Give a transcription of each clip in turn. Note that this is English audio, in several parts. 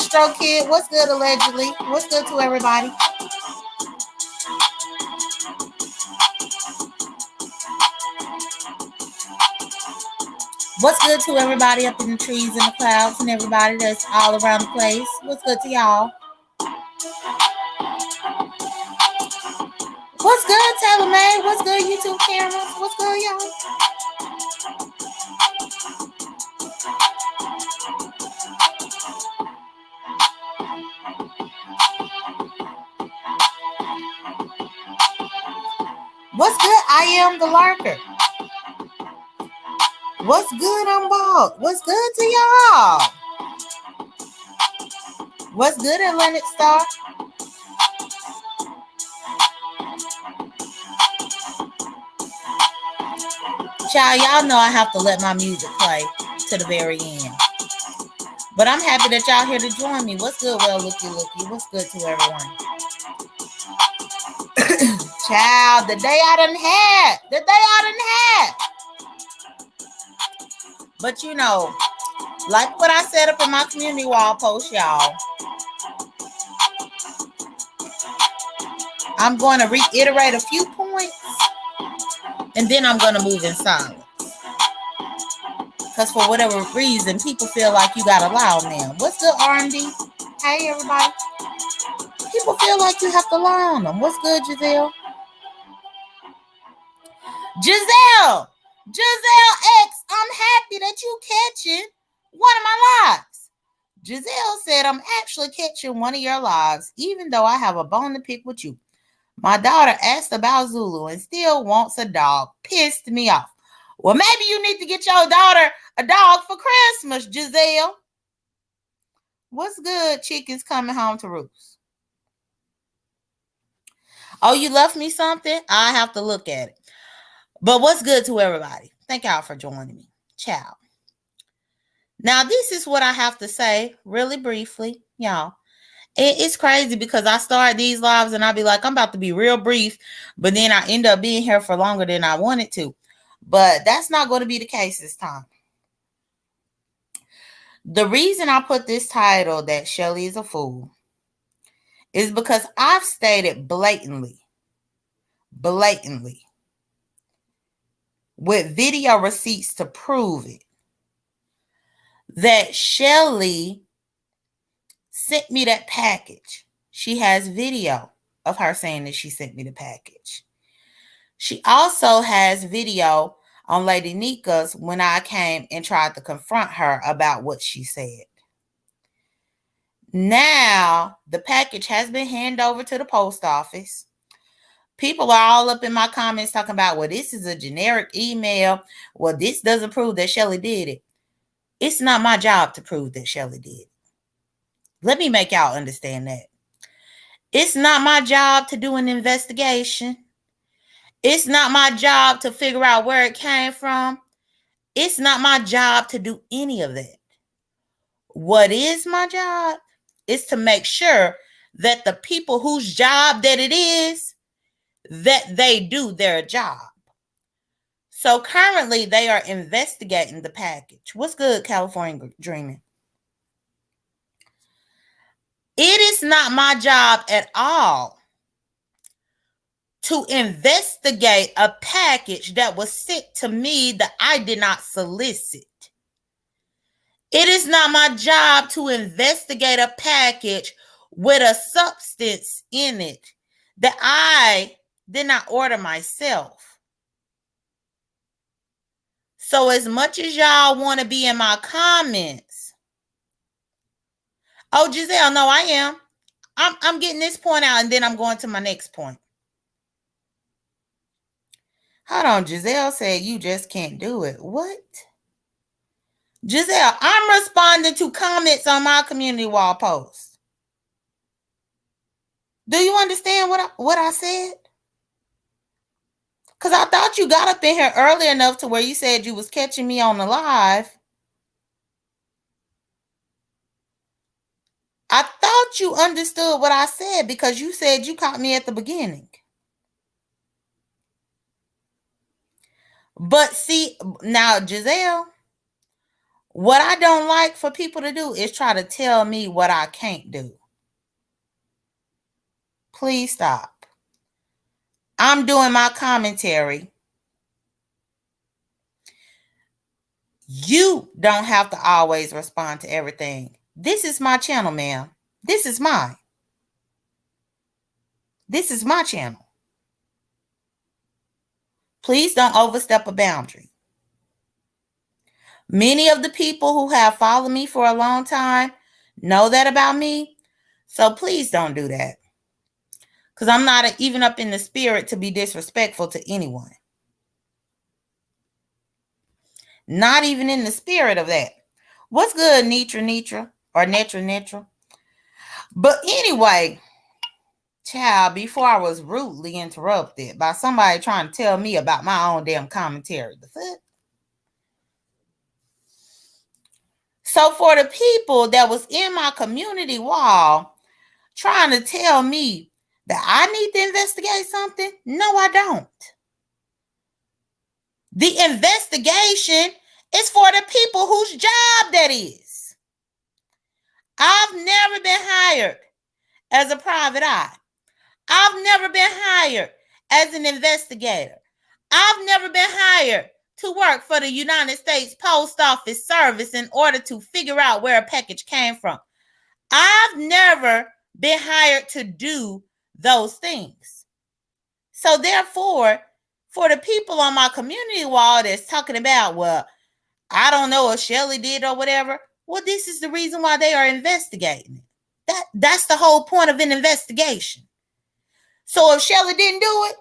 Astro Kid. What's good, allegedly? What's good to everybody? What's good to everybody up in the trees and the clouds and everybody that's all around the place? What's good to y'all? What's good, Taylor May? What's good, YouTube cameras? What's good, y'all? What's good? I am the lurker. What's good, I'm bald? What's good to y'all? What's good, Atlantic Star? Child, y'all know I have to let my music play to the very end. But I'm happy that y'all here to join me. What's good, well, looky. What's good to everyone? Child, the day I done had. But you know, like what I said up in my community wall post, y'all, I'm going to reiterate a few points, and then I'm going to move in silence. Because for whatever reason, people feel like you got to lie on them. What's good, R&D? Hey, everybody. People feel like you have to lie on them. What's good, Giselle? Giselle X, I'm happy that you catching one of my lives. Giselle said, I'm actually catching one of your lives, even though I have a bone to pick with you. My daughter asked about Zulu and still wants a dog. Pissed me off. Well, maybe you need to get your daughter a dog for Christmas, Giselle. What's good, chickens coming home to roost? Oh, you left me something? I have to look at it. But what's good to everybody? Thank y'all for joining me. Ciao. Now, this is what I have to say really briefly, y'all. It's crazy because I start these lives and I'll be like, I'm about to be real brief, but then I end up being here for longer than I wanted to. But that's not going to be the case this time. The reason I put this title that Shelley is a fool is because I've stated blatantly, with video receipts to prove it, that Shelley sent me that package. She has video of her saying that she sent me the package. She also has video on Lady Nika's when I came and tried to confront her about what she said. Now, the package has been handed over to the post office. People are all up in my comments talking about, well, this is a generic email. Well, this doesn't prove that Shelley did it. It's not my job to prove that Shelley did it. Let me make y'all understand that. It's not my job to do an investigation. It's not my job to figure out where it came from. It's not my job to do any of that. What is my job is to make sure that the people whose job that it is, that they do their job. So currently they are investigating the package. What's good, California Dreaming? It is not my job at all to investigate a package that was sent to me that I did not solicit. It is not my job to investigate a package with a substance in it that I did not order myself. So as much as y'all want to be in my comments, oh, Giselle, no, I am. I'm getting this point out and then I'm going to my next point. Hold on, Giselle said you just can't do it. What? Giselle, I'm responding to comments on my community wall post. Do you understand what I said? Because I thought you got up in here early enough to where you said you was catching me on the live. I thought you understood what I said because you said you caught me at the beginning. But see, now, Giselle, What I don't like for people to do is try to tell me what I can't do. Please stop. I'm doing my commentary. You don't have to always respond to everything. This is my channel, ma'am. This is mine. This is my channel. Please don't overstep a boundary. Many of the people who have followed me for a long time know that about me. So please don't do that. Because I'm not even up in the spirit to be disrespectful to anyone. Not even in the spirit of that. What's good, Nitra, or Netra? But anyway, child, before I was rudely interrupted by somebody trying to tell me about my own damn commentary. The fuck? So for the people that was in my community wall trying to tell me that I need to investigate something, no, I don't. The investigation is for the people whose job that is. I've never been hired as a private eye. I've never been hired as an investigator. I've never been hired to work for the United States Post Office Service in order to figure out where a package came from. I've never been hired to do those things. So therefore, for the people on my community wall that's talking about, well, I don't know if Shelley did or whatever, well, this is the reason why they are investigating. That's the whole point of an investigation. So if Shelley didn't do it,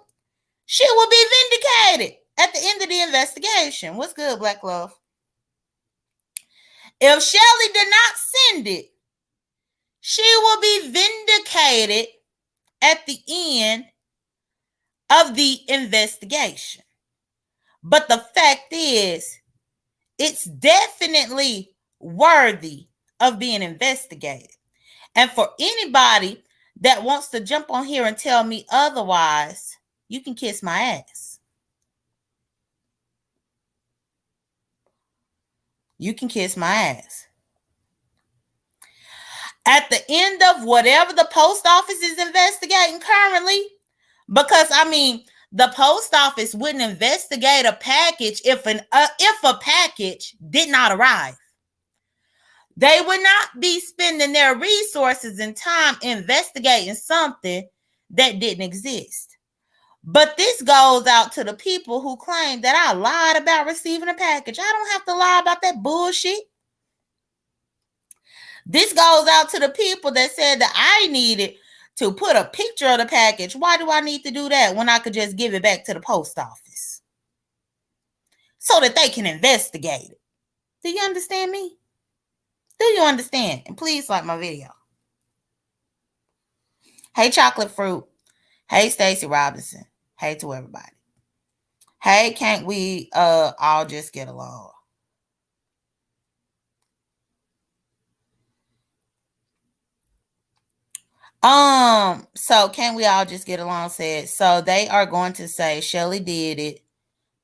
she will be vindicated at the end of the investigation. What's good, Black Love? If Shelley did not send it, she will be vindicated at the end of the investigation. But the fact is, it's definitely worthy of being investigated. And for anybody that wants to jump on here and tell me otherwise, you can kiss my ass. You can kiss my ass. At the end of whatever the post office is investigating currently, because I mean, the post office wouldn't investigate a package if a package did not arrive. They would not be spending their resources and time investigating something that didn't exist. But this goes out to the people who claim that I lied about receiving a package. I don't have to lie about that bullshit. This goes out to the people that said that I needed to put a picture of the package. Why do I need to do that when I could just give it back to the post office so that they can investigate it? Do you understand me? Do you understand? And please like my video. Hey, Chocolate Fruit. Hey, Stacey Robinson. Hey to everybody. Hey, can't we all just get along? So can't we all just get along? Said so they are going to say Shelley did it.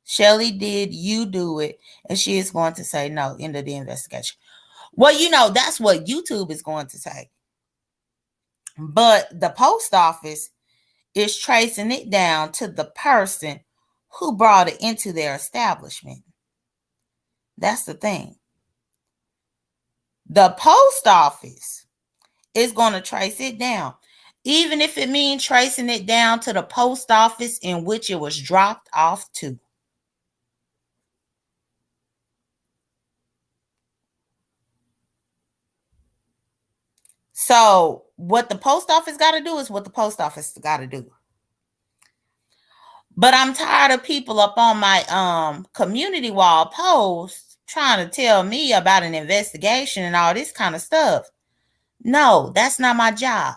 Shelley, did you do it? And she is going to say no, end of the investigation. Well, you know, that's what YouTube is going to say. But the post office is tracing it down to the person who brought it into their establishment. That's the thing. The post office is going to trace it down, even if it means tracing it down to the post office in which it was dropped off to. So what the post office got to do is what the post office got to do. But I'm tired of people up on my community wall posts trying to tell me about an investigation and all this kind of stuff. No, that's not my job.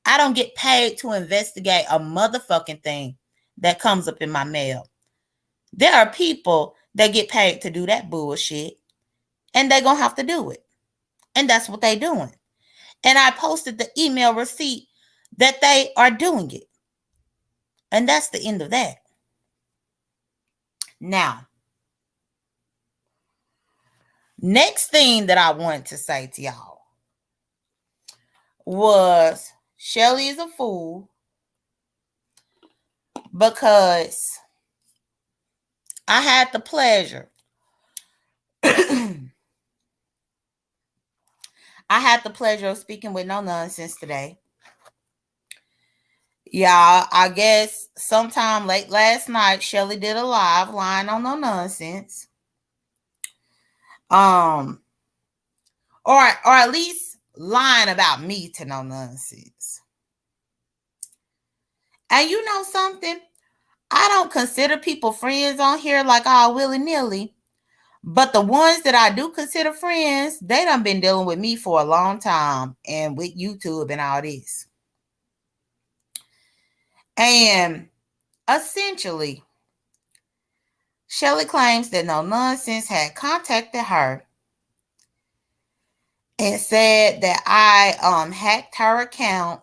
I don't get paid to investigate a motherfucking thing that comes up in my mail. There are people that get paid to do that bullshit, and they're going to have to do it. And that's what they're doing. And I posted the email receipt that they are doing it. And that's the end of that. Next thing that I want to say to y'all was Shelly is a fool because I had the pleasure. I had the pleasure of speaking with No Nonsense today. Y'all, I guess sometime late last night, Shelly did a live line on No Nonsense. Or at least lying about me to No Nonsense. And you know something? I don't consider people friends on here like all willy-nilly. But the ones that I do consider friends, they done been dealing with me for a long time and with YouTube and all this. And essentially, Shelley claims that No Nonsense had contacted her and said that I hacked her account,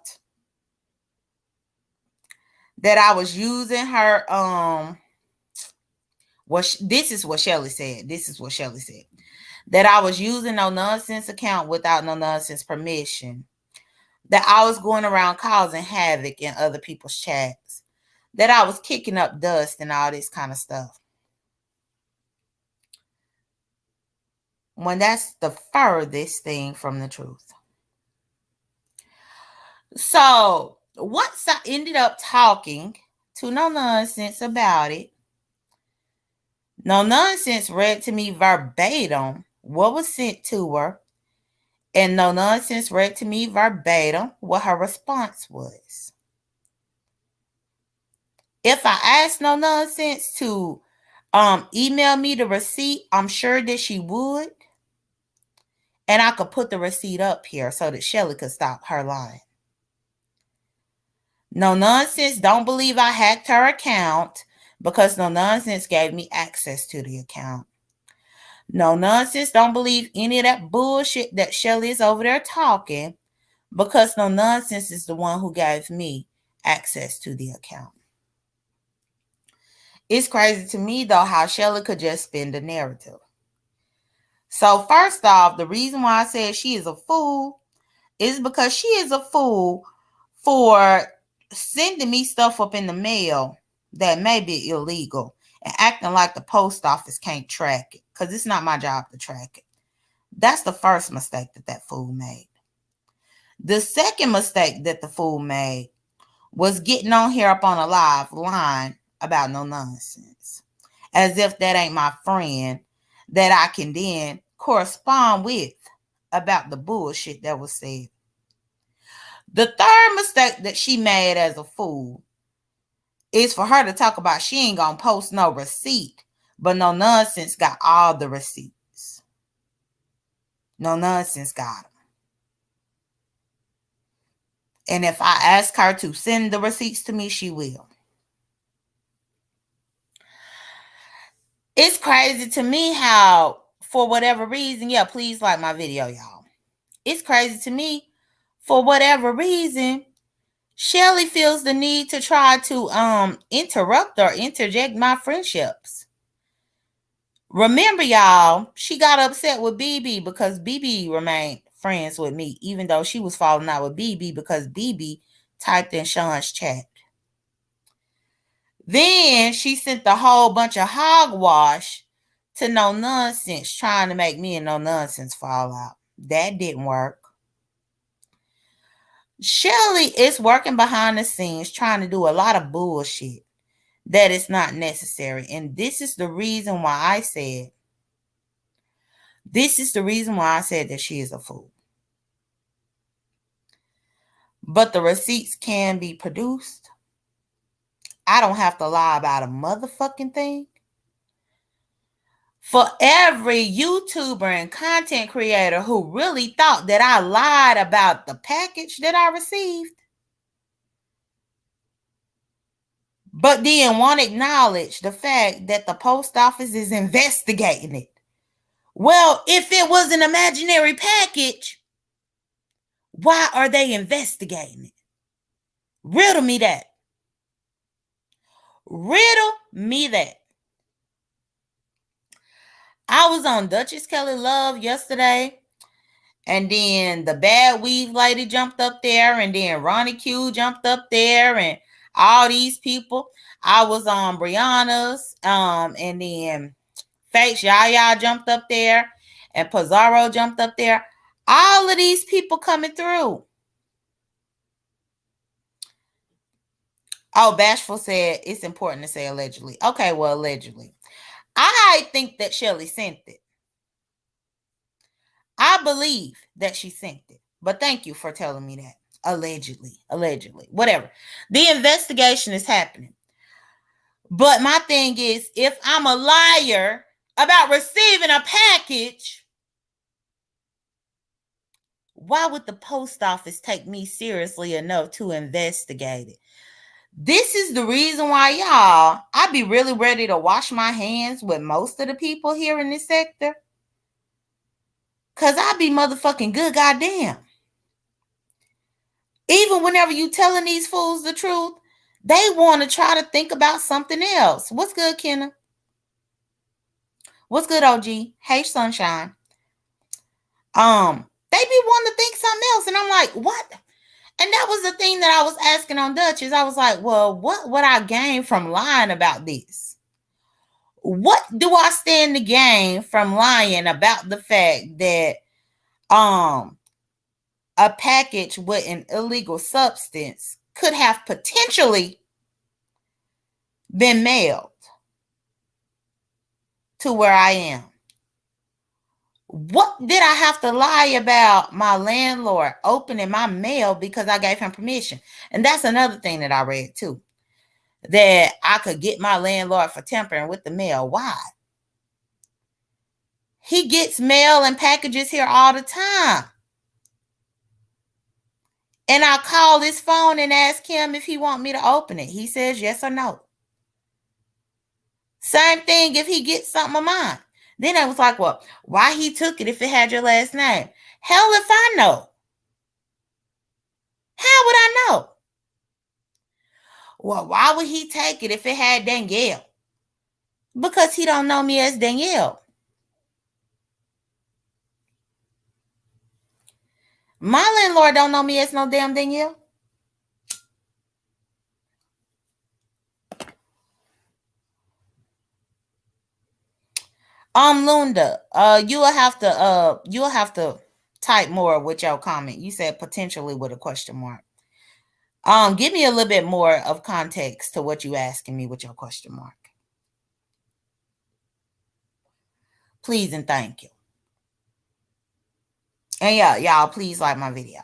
that I was using her this is what Shelley said. That I was using No Nonsense account without No Nonsense permission. That I was going around causing havoc in other people's chats. That I was kicking up dust and all this kind of stuff. When that's the furthest thing from the truth. So once I ended up talking to No Nonsense about it, No Nonsense read to me verbatim what was sent to her, and No Nonsense read to me verbatim what her response was. If I asked No Nonsense to email me the receipt, I'm sure that she would. And I could put the receipt up here so that Shelly could stop her lying. No Nonsense don't believe I hacked her account because No Nonsense gave me access to the account. No Nonsense don't believe any of that bullshit that Shelly is over there talking because No Nonsense is the one who gave me access to the account. It's crazy to me, though, how Shelly could just spin the narrative. So first off, the reason why I said she is a fool is because she is a fool for sending me stuff up in the mail that may be illegal and acting like the post office can't track it because it's not my job to track it. That's the first mistake that fool made. The second mistake that the fool made was getting on here up on a live line about No Nonsense, as if that ain't my friend that I can then correspond with about the bullshit that was said. The third mistake that she made as a fool is for her to talk about she ain't gonna post no receipt, but No Nonsense got all the receipts. No Nonsense got them. And if I ask her to send the receipts to me, she will. It's crazy to me how, for whatever reason, yeah, please like my video, y'all. It's crazy to me, for whatever reason, Shelly feels the need to try to interrupt or interject my friendships. Remember, y'all, she got upset with BB because BB remained friends with me, even though she was falling out with BB because BB typed in Sean's chat. Then she sent a whole bunch of hogwash to No Nonsense, trying to make me and No Nonsense fall out. That didn't work. Shelly is working behind the scenes trying to do a lot of bullshit that is not necessary. And this is the reason why I said that she is a fool. But the receipts can be produced. I don't have to lie about a motherfucking thing. For every YouTuber and content creator who really thought that I lied about the package that I received, but then won't acknowledge the fact that the post office is investigating it. Well, if it was an imaginary package, why are they investigating it? Riddle me that. Riddle me that. I was on Duchess Kelly Love yesterday, and then the Bad Weave lady jumped up there, and then Ronnie Q jumped up there, and all these people. I was on Brianna's, and then Fakes Yaya jumped up there, and Pizarro jumped up there. All of these people coming through. Oh, Bashful said it's important to say allegedly. Okay, well, allegedly. I think that Shelley sent it. I believe that she sent it. But thank you for telling me that. Allegedly, whatever. The investigation is happening. But my thing is, if I'm a liar about receiving a package, why would the post office take me seriously enough to investigate it? This is the reason why, y'all, I be really ready to wash my hands with most of the people here in this sector. Because I be motherfucking good goddamn. Even whenever you telling these fools the truth, they want to try to think about something else. What's good, Kenna? What's good, OG? Hey, Sunshine. They be wanting to think something else. And I'm like, what? And that was the thing that I was asking on Duchess. I was like, well, what would I gain from lying about this? What do I stand to gain from lying about the fact that a package with an illegal substance could have potentially been mailed to where I am? What did I have to lie about my landlord opening my mail because I gave him permission? And that's another thing that I read too, that I could get my landlord for tampering with the mail. Why? He gets mail and packages here all the time. And I call his phone and ask him if he want me to open it. He says yes or no. Same thing if he gets something of mine. Then I was like, well, why he took it if it had your last name? Hell if I know. How would I know? Well, why would he take it if it had Danielle? Because he don't know me as Danielle. My landlord don't know me as no damn Danielle. Lunda, you'll have to type more with your comment. You said potentially with a question mark. Give me a little bit more of context to what you asking me with your question mark. Please and thank you. And yeah, y'all, please like my video.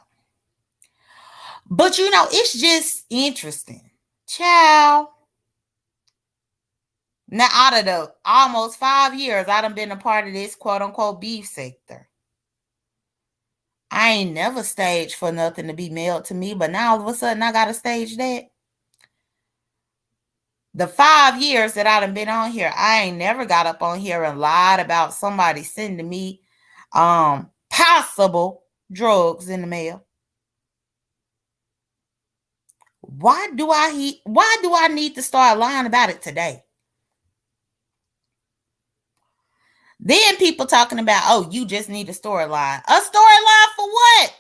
But you know, it's just interesting. Ciao. Now, out of the almost 5 years, I done been a part of this quote unquote beef sector. I ain't never staged for nothing to be mailed to me, but now all of a sudden I got to stage that. The 5 years that I done been on here, I ain't never got up on here and lied about somebody sending me possible drugs in the mail. Why do I need to start lying about it today? Then people talking about, oh, you just need a storyline. A storyline for what?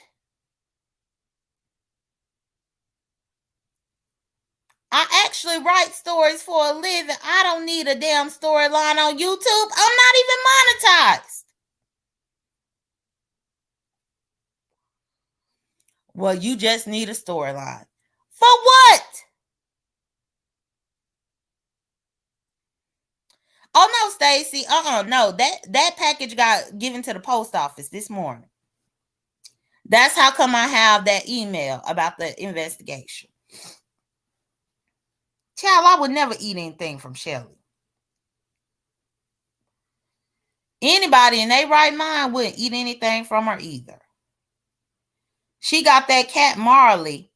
I actually write stories for a living. I don't need a damn storyline on YouTube. I'm not even monetized. Well, you just need a storyline. For what? Oh no, Stacy. No. That package got given to the post office this morning. That's how come I have that email about the investigation. Child, I would never eat anything from Shelley. Anybody in their right mind wouldn't eat anything from her either. She got that cat Marley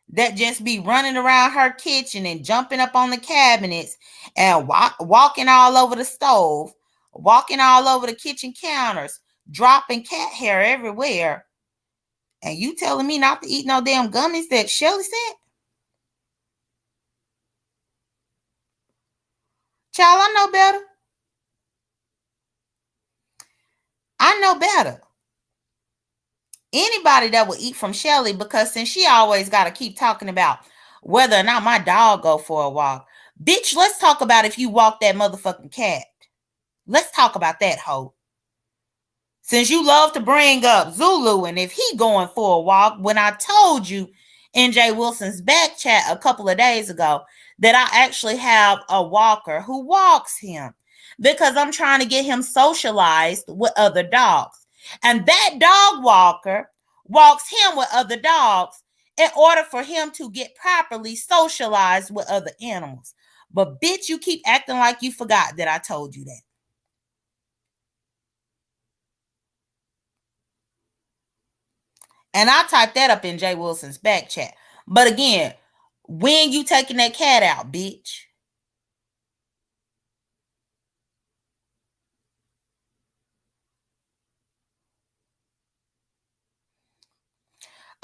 that just be running around her kitchen and jumping up on the cabinets and walking all over the stove, walking all over the kitchen counters, dropping cat hair everywhere. And you telling me not to eat no damn gummies that Shelley sent? Child, I know better. I know better. Anybody that will eat from Shelly, because since she always got to keep talking about whether or not my dog go for a walk. Bitch, let's talk about if you walk that motherfucking cat. Let's talk about that, hoe. Since you love to bring up Zulu and if he going for a walk, when I told you in Jay Wilson's back chat a couple of days ago that I actually have a walker who walks him because I'm trying to get him socialized with other dogs. And that dog walker walks him with other dogs in order for him to get properly socialized with other animals. But bitch, you keep acting like you forgot that I told you that. And I typed that up in Jay Wilson's back chat. But again, when you taking that cat out, bitch?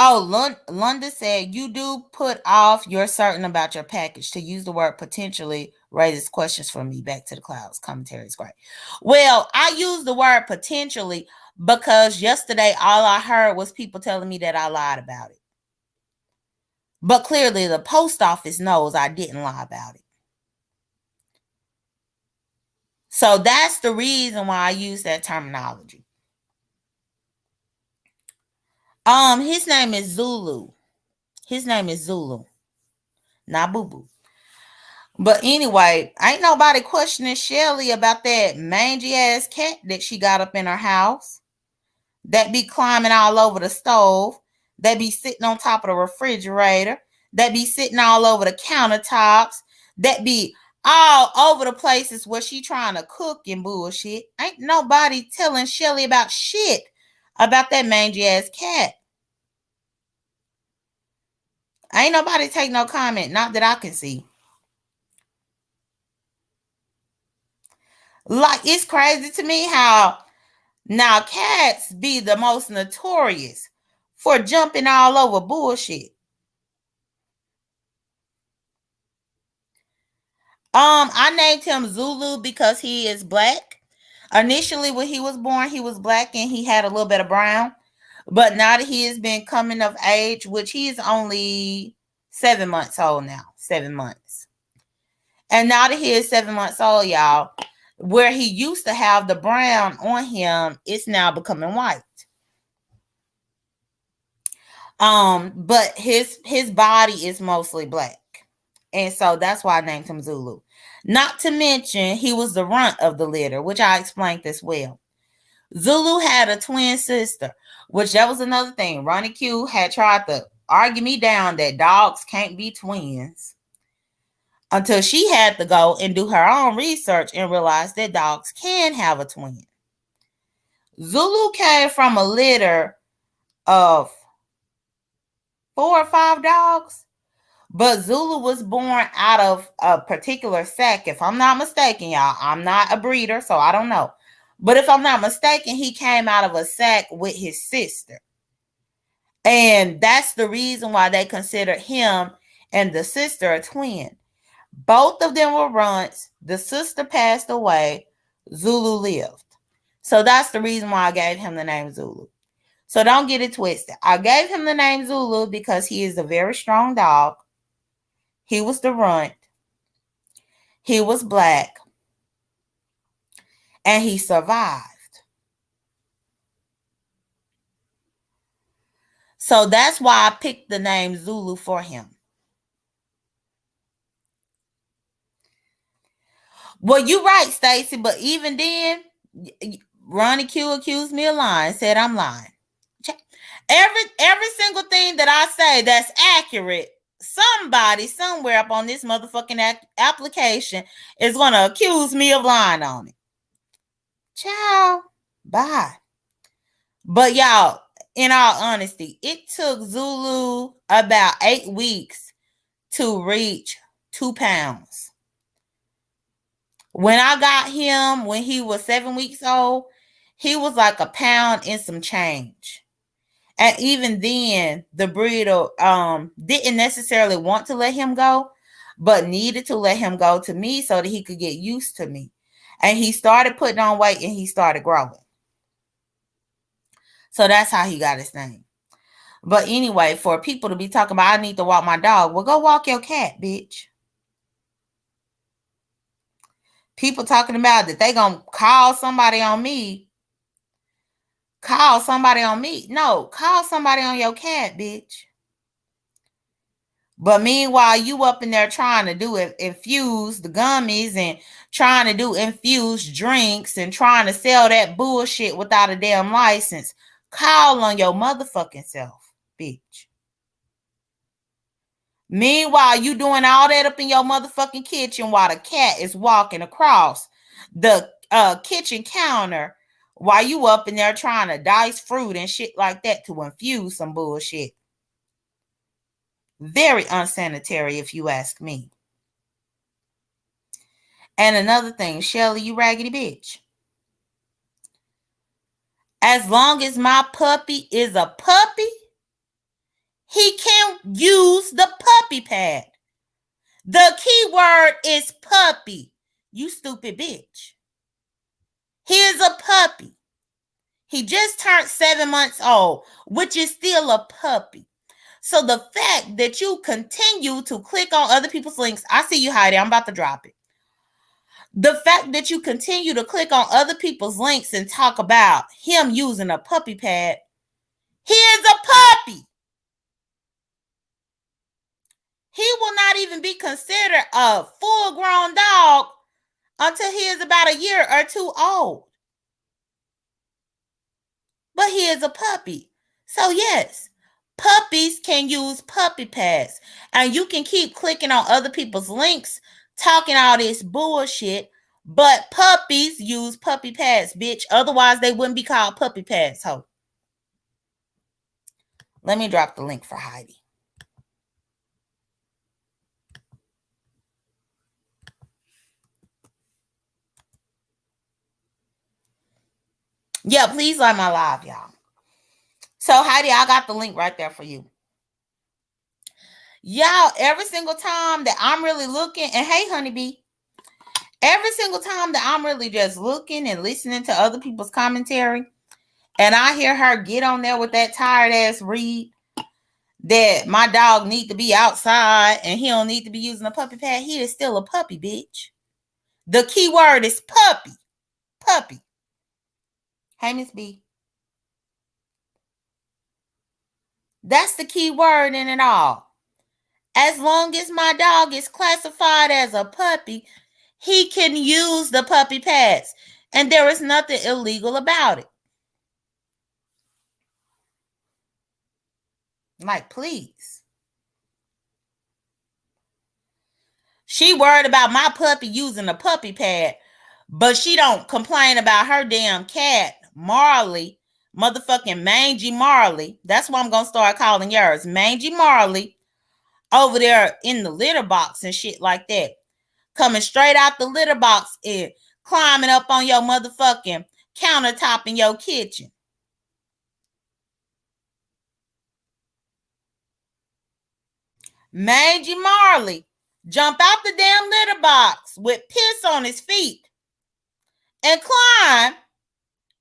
Oh, Lunda said, you do put off you're certain about your package. To use the word potentially raises questions for me. Back to the clouds. Commentary is great. Well, I use the word potentially because yesterday all I heard was people telling me that I lied about it. But clearly the post office knows I didn't lie about it. So that's the reason why I use that terminology. His name is Zulu. His name is Zulu. Not Boo Boo. But anyway, ain't nobody questioning Shelly about that mangy ass cat that she got up in her house. That be climbing all over the stove. That be sitting on top of the refrigerator. That be sitting all over the countertops. That be all over the places where she trying to cook and bullshit. Ain't nobody telling Shelly about shit about that mangy ass cat. Ain't nobody take no comment, not that I can see. Like, it's crazy to me how now cats be the most notorious for jumping all over bullshit. I named him Zulu because he is black. Initially, when he was black and he had a little bit of brown. But now that he has been coming of age, which he is only 7 months old now, 7 months. And now that he is 7 months old, y'all, where he used to have the brown on him, it's now becoming white. But his body is mostly black. And so that's why I named him Zulu. Not to mention, he was the runt of the litter, which I explained as well. Zulu had a twin sister, which that was another thing. Ronnie Q had tried to argue me down that dogs can't be twins until she had to go and do her own research and realize that dogs can have a twin. Zulu came from a litter of 4 or 5 dogs, but Zulu was born out of a particular sack. If I'm not mistaken, y'all, I'm not a breeder, so I don't know. But if I'm not mistaken, he came out of a sack with his sister. And that's the reason why they consider him and the sister a twin. Both of them were runts. The sister passed away. Zulu lived. So that's the reason why I gave him the name Zulu. So don't get it twisted. I gave him the name Zulu because he is a very strong dog. He was the runt. He was black. And he survived. So that's why I picked the name Zulu for him. Well, you're right, Stacy, but even then, Ronnie Q accused me of lying, said I'm lying. Every single thing that I say that's accurate, somebody somewhere up on this motherfucking application is going to accuse me of lying on it. Ciao. Bye. But y'all, in all honesty, it took Zulu about 8 weeks to reach 2 pounds. When I got him, when he was 7 weeks old, he was like a pound and some change. And even then, the breeder didn't necessarily want to let him go, but needed to let him go to me so that he could get used to me. And he started putting on weight and he started growing. So that's how he got his name. But anyway, for people to be talking about, I need to walk my dog. Well, go walk your cat, bitch. People talking about that they gonna call somebody on me. Call somebody on me. No, call somebody on your cat, bitch. But meanwhile, you up in there trying to do it, infuse the gummies and trying to do infused drinks and trying to sell that bullshit without a damn license. Call on your motherfucking self, bitch. Meanwhile, you doing all that up in your motherfucking kitchen while the cat is walking across the kitchen counter while you up in there trying to dice fruit and shit like that to infuse some bullshit. Very unsanitary, if you ask me. And another thing, Shelly, you raggedy bitch. As long as my puppy is a puppy, he can use the puppy pad. The key word is puppy. You stupid bitch. He is a puppy. He just turned 7 months old, which is still a puppy. So the fact that you continue to click on other people's links, I see you, Heidi. I'm about to drop it. The fact that you continue to click on other people's links and talk about him using a puppy pad, he is a puppy. He will not even be considered a full-grown dog until he is about a year or two old. But he is a puppy. So yes, puppies can use puppy pads. And you can keep clicking on other people's links, talking all this bullshit, but puppies use puppy pads, bitch. Otherwise, they wouldn't be called puppy pads, ho. Let me drop the link for Heidi. Yeah, please like my live, y'all. So, Heidi, I got the link right there for you. Y'all, every single time that I'm really looking, and hey, honeybee, every single time that I'm really just looking and listening to other people's commentary, and I hear her get on there with that tired ass read that my dog need to be outside and he don't need to be using a puppy pad, he is still a puppy, bitch. The key word is puppy. Puppy. Hey, Miss B. That's the key word in it all. As long as my dog is classified as a puppy, he can use the puppy pads. And there is nothing illegal about it. Like, please. She worried about my puppy using a puppy pad, but she don't complain about her damn cat, Marley, motherfucking Mangy Marley. That's what I'm going to start calling yours, Mangy Marley, over there in the litter box and shit like that. Coming straight out the litter box and climbing up on your motherfucking countertop in your kitchen. Mangy Marley jump out the damn litter box with piss on his feet and climb,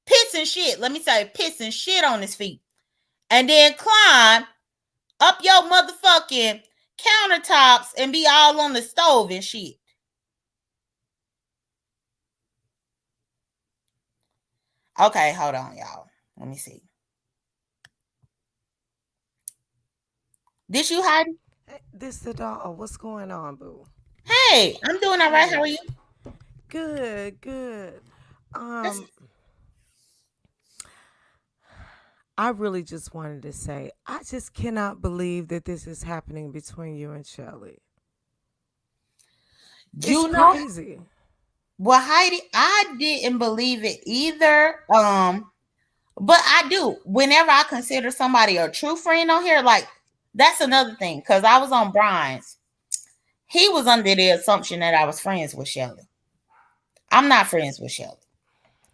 piss and shit, let me say piss and shit on his feet, and then climb up your motherfucking countertops and be all on the stove and shit. Okay, hold on, y'all. Let me see. Did you hide? Hey, this the dog. What's going on, boo? Hey, I'm doing all right. How are Good, you? good, good. That's, I really just wanted to say, I just cannot believe that this is happening between you and Shelley. It's you know, crazy. well, Heidi, I didn't believe it either. But I do. Whenever I consider somebody a true friend on here, like that's another thing. Cause I was on Brian's. He was under the assumption that I was friends with Shelly. I'm not friends with Shelly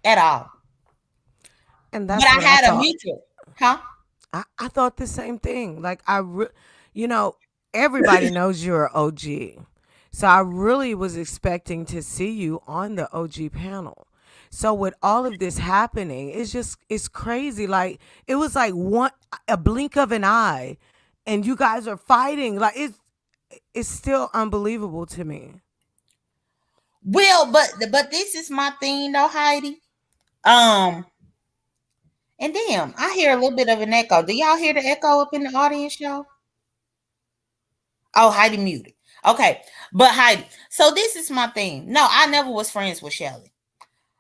at all. And But that's I what I had a thought. mutual, huh? I thought the same thing. You know, everybody knows you're an OG. So I really was expecting to see you on the OG panel. So with all of this happening, it's crazy. Like it was like one a blink of an eye, and you guys are fighting. Like it's still unbelievable to me. Well, but this is my thing though, Heidi. Um, and damn, I hear a little bit of an echo. Do y'all hear the echo up in the audience, y'all? Oh, Heidi muted. Okay, but Heidi. So this is my thing. No, I never was friends with Shelly,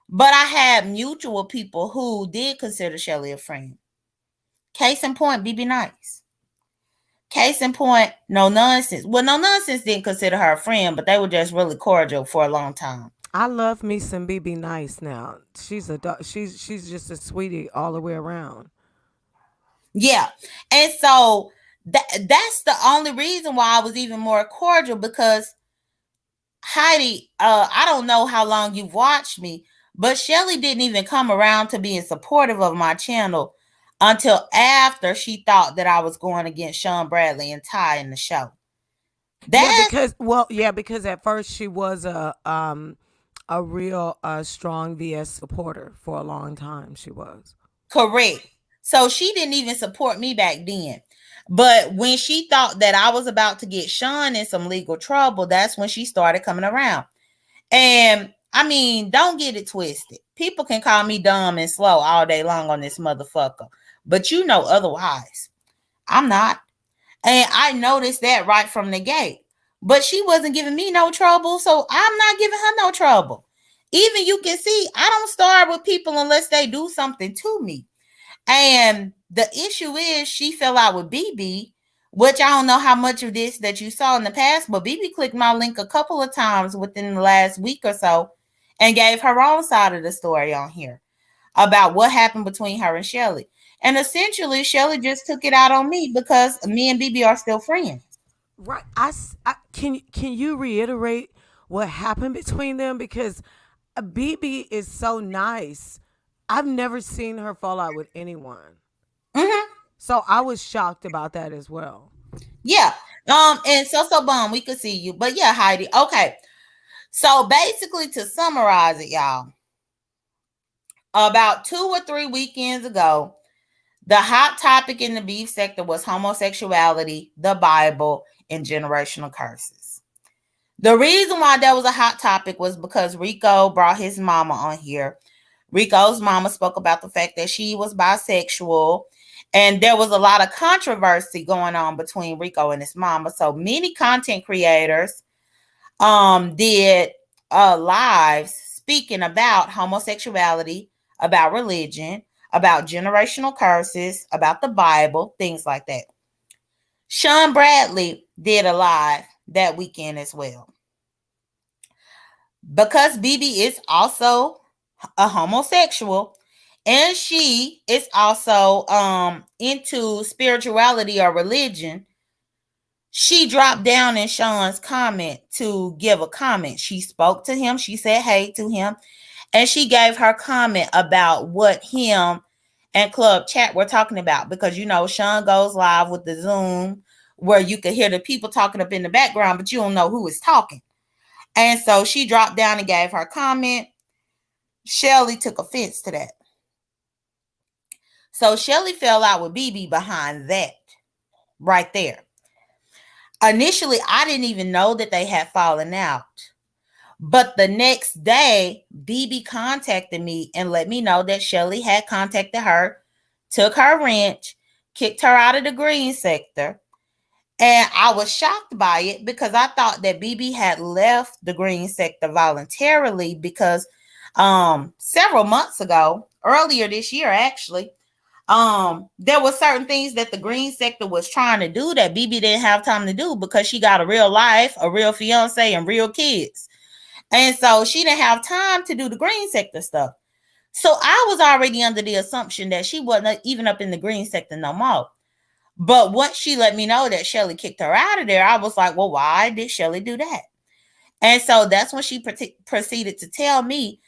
but I had mutual people who did consider Shelly a friend. Case in point, BB Nice. Case in point, no nonsense. Well, no nonsense didn't consider her a friend, but they were just really cordial for a long time. I love me some BB Nice now. She's just a sweetie all the way around. Yeah. And so that's the only reason why I was even more cordial because Heidi, I don't know how long you've watched me, but Shelly didn't even come around to being supportive of my channel until after she thought that I was going against Sean Bradley and Ty in the show. That's Yeah, because at first she was a real strong VS supporter for a long time. She was. correct. So she didn't even support me back then. But when she thought that I was about to get Sean in some legal trouble, that's when she started coming around. And I mean, don't get it twisted. People can call me dumb and slow all day long on this motherfucker, but you know otherwise. I'm not. And I noticed that right from the gate. But she wasn't giving me no trouble, so I'm not giving her no trouble. Even you can see, I don't start with people unless they do something to me. And the issue is she fell out with BB, which I don't know how much of this that you saw in the past, but BB clicked my link a couple of times within the last week or so and gave her own side of the story on here about what happened between her and Shelly. And essentially, Shelly just took it out on me because me and BB are still friends. Right. Can you reiterate what happened between them because BB is so nice. I've never seen her fall out with anyone. Mm-hmm. So I was shocked about that as well. Yeah. And so bum, we could see you. But yeah, Heidi. Okay. So basically, to summarize it, y'all, about 2 or 3 weekends ago, the hot topic in the beef sector was homosexuality, the Bible, and generational curses. The reason why that was a hot topic was because Rico brought his mama on here. Rico's mama spoke about the fact that she was bisexual, and there was a lot of controversy going on between Rico and his mama. So many content creators did lives speaking about homosexuality, about religion, about generational curses, about the Bible, things like that. Sean Bradley did a live that weekend as well. Because BB is also a homosexual and she is also into spirituality or religion, she dropped down in Sean's comment to give a comment. She spoke to him, she said hey to him, and she gave her comment about what him and Club Chat were talking about because you know Sean goes live with the Zoom where you can hear the people talking up in the background, but you don't know who is talking. And so she dropped down and gave her comment. Shelley took offense to that. So Shelley fell out with BB behind that right there. Initially, I didn't even know that they had fallen out. But the next day, BB contacted me and let me know that Shelley had contacted her, took her wrench, kicked her out of the green sector. And I was shocked by it because I thought that BB had left the green sector voluntarily because several months ago, earlier this year actually, there were certain things that the green sector was trying to do that BB didn't have time to do because she got a real life, a real fiance, and real kids. And so she didn't have time to do the green sector stuff. So I was already under the assumption that she wasn't even up in the green sector no more. But once she let me know that Shelley kicked her out of there, I was like, well, why did Shelley do that? And so that's when she proceeded to tell me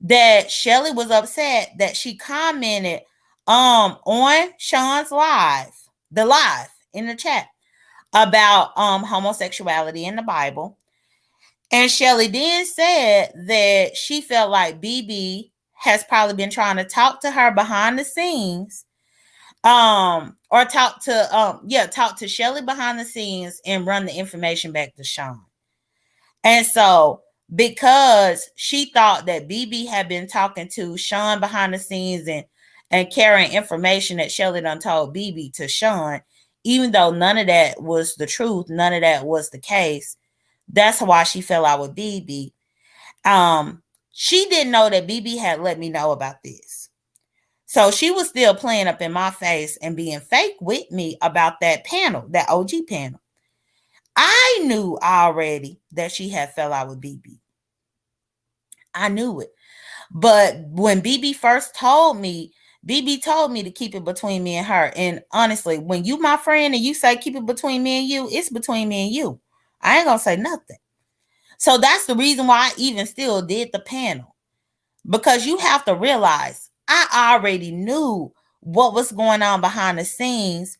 that Shelley was upset that she commented on Sean's the live in the chat about homosexuality in the Bible. And Shelley then said that she felt like BB has probably been trying to talk to her behind the scenes, or talk to Shelly behind the scenes and run the information back to Sean. And so, because she thought that BB had been talking to Sean behind the scenes and carrying information that Shelly done told BB to Sean, even though none of that was the truth, none of that was the case. That's why she fell out with BB. She didn't know that BB had let me know about this. So she was still playing up in my face and being fake with me about that panel, that OG panel. I knew already that she had fell out with BB. I knew it. But when BB first told me, BB told me to keep it between me and her. And honestly, when you my friend and you say keep it between me and you, it's between me and you. I ain't gonna say nothing. So that's the reason why I even still did the panel. Because you have to realize I already knew what was going on behind the scenes.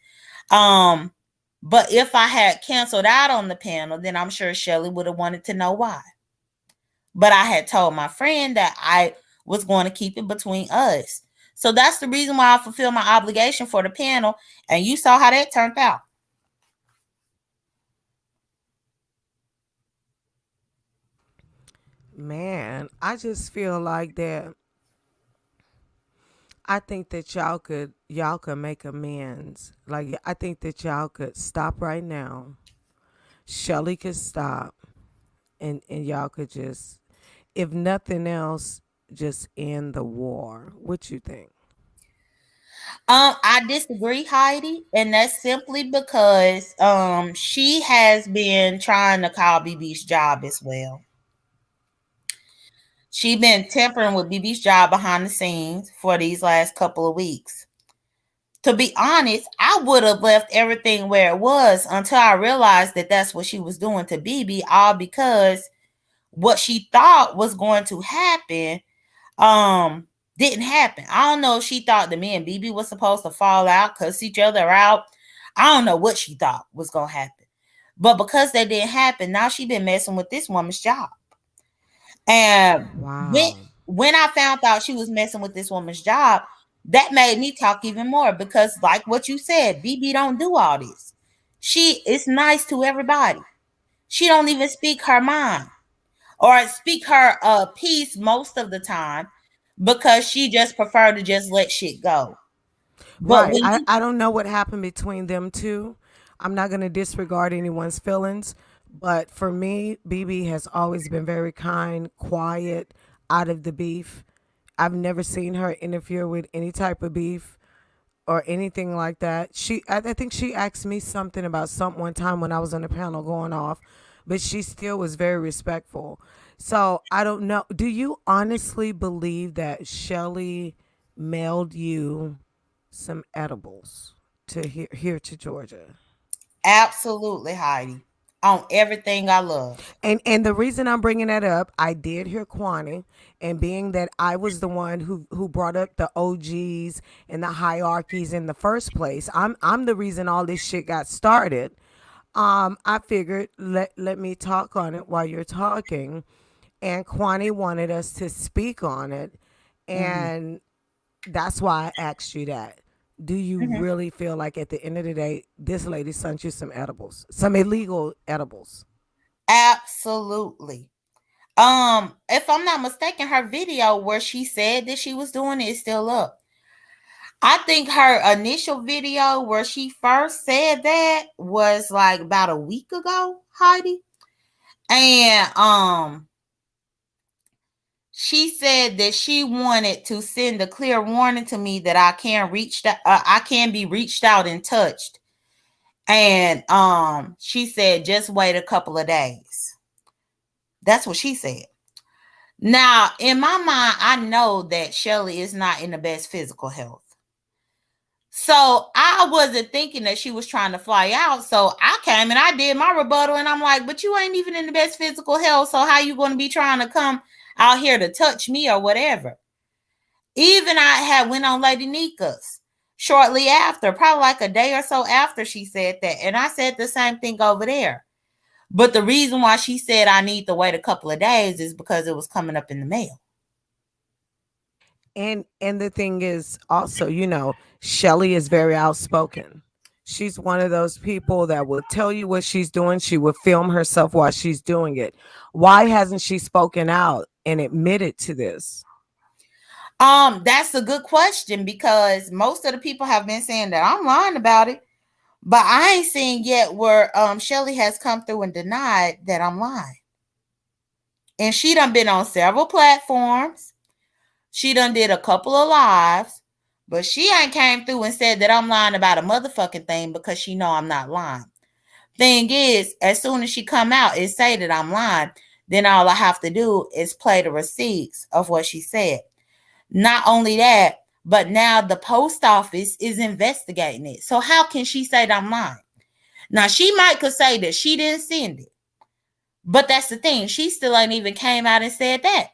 Um, but if I had canceled out on the panel, then I'm sure Shelley would have wanted to know why. But I had told my friend that I was going to keep it between us. So that's the reason why I fulfilled my obligation for the panel. And you saw how that turned out. Man, I just feel like that. I think that y'all could make amends. Like I think that y'all could stop right now. Shelly could stop, and y'all could just, if nothing else, just end the war. What you think? I disagree, Heidi, and that's simply because she has been trying to call BB's job as well. She been tampering with BB's job behind the scenes for these last couple of weeks. To be honest, I would have left everything where it was until I realized that that's what she was doing to BB, all because what she thought was going to happen didn't happen. I don't know if she thought that me and BB was supposed to fall out, cuss each other out. I don't know what she thought was gonna happen. But because that didn't happen, now she been messing with this woman's job. And when Wow. when I found out she was messing with this woman's job, that made me talk even more because, like what you said, BB don't do all this. She is nice to everybody. She don't even speak her mind or speak her piece most of the time because she just prefer to just let shit go. But Right. when I, you I don't know what happened between them two. I'm not going to disregard anyone's feelings. But for me, BB has always been very kind, quiet, out of the beef. I've never seen her interfere with any type of beef or anything like that. I think she asked me something about something one time when I was on the panel going off, but she still was very respectful. So I don't know. Do you honestly believe that Shelly mailed you some edibles to here to Georgia? absolutely, Heidi, on everything I love. And the reason I'm bringing that up, I did hear Kwani, and being that I was the one who brought up the OGs and the hierarchies in the first place, I'm the reason all this shit got started. I figured let me talk on it while you're talking, and Kwani wanted us to speak on it, Mm-hmm. and that's why I asked you that. Do you Mm-hmm. really feel like at the end of the day, this lady sent you some edibles, some illegal edibles? Absolutely. If I'm not mistaken, her video where she said that she was doing it is still up. I think her initial video where she first said that was like about a week ago, Heidi. And she said that she wanted to send a clear warning to me that I can be reached out and touched. And she said just wait a couple of days. That's what she said. Now, in my mind, I know that Shelley is not in the best physical health. So I wasn't thinking that she was trying to fly out. So I came and I did my rebuttal, and I'm like, but you ain't even in the best physical health. So how you going to be trying to come out here to touch me or whatever? Even I had went on Lady Nika's shortly after, probably like a day or so after she said that. And I said the same thing over there. But the reason why she said I need to wait a couple of days is because it was coming up in the mail. And the thing is also, Shelly is very outspoken. She's one of those people that will tell you what she's doing. She will film herself while she's doing it. Why hasn't she spoken out and admitted to this? That's a good question because most of the people have been saying that I'm lying about it, but I ain't seen yet where Shelly has come through and denied that I'm lying. And she done been on several platforms. She done did a couple of lives, but she ain't came through and said that I'm lying about a motherfucking thing because she know I'm not lying. Thing is, as soon as she come out and say that I'm lying, then all I have to do is play the receipts of what she said. Not only that, but now the post office is investigating it. So how can she say that I'm lying? Now she might could say that she didn't send it, but that's the thing. She still ain't even came out and said that.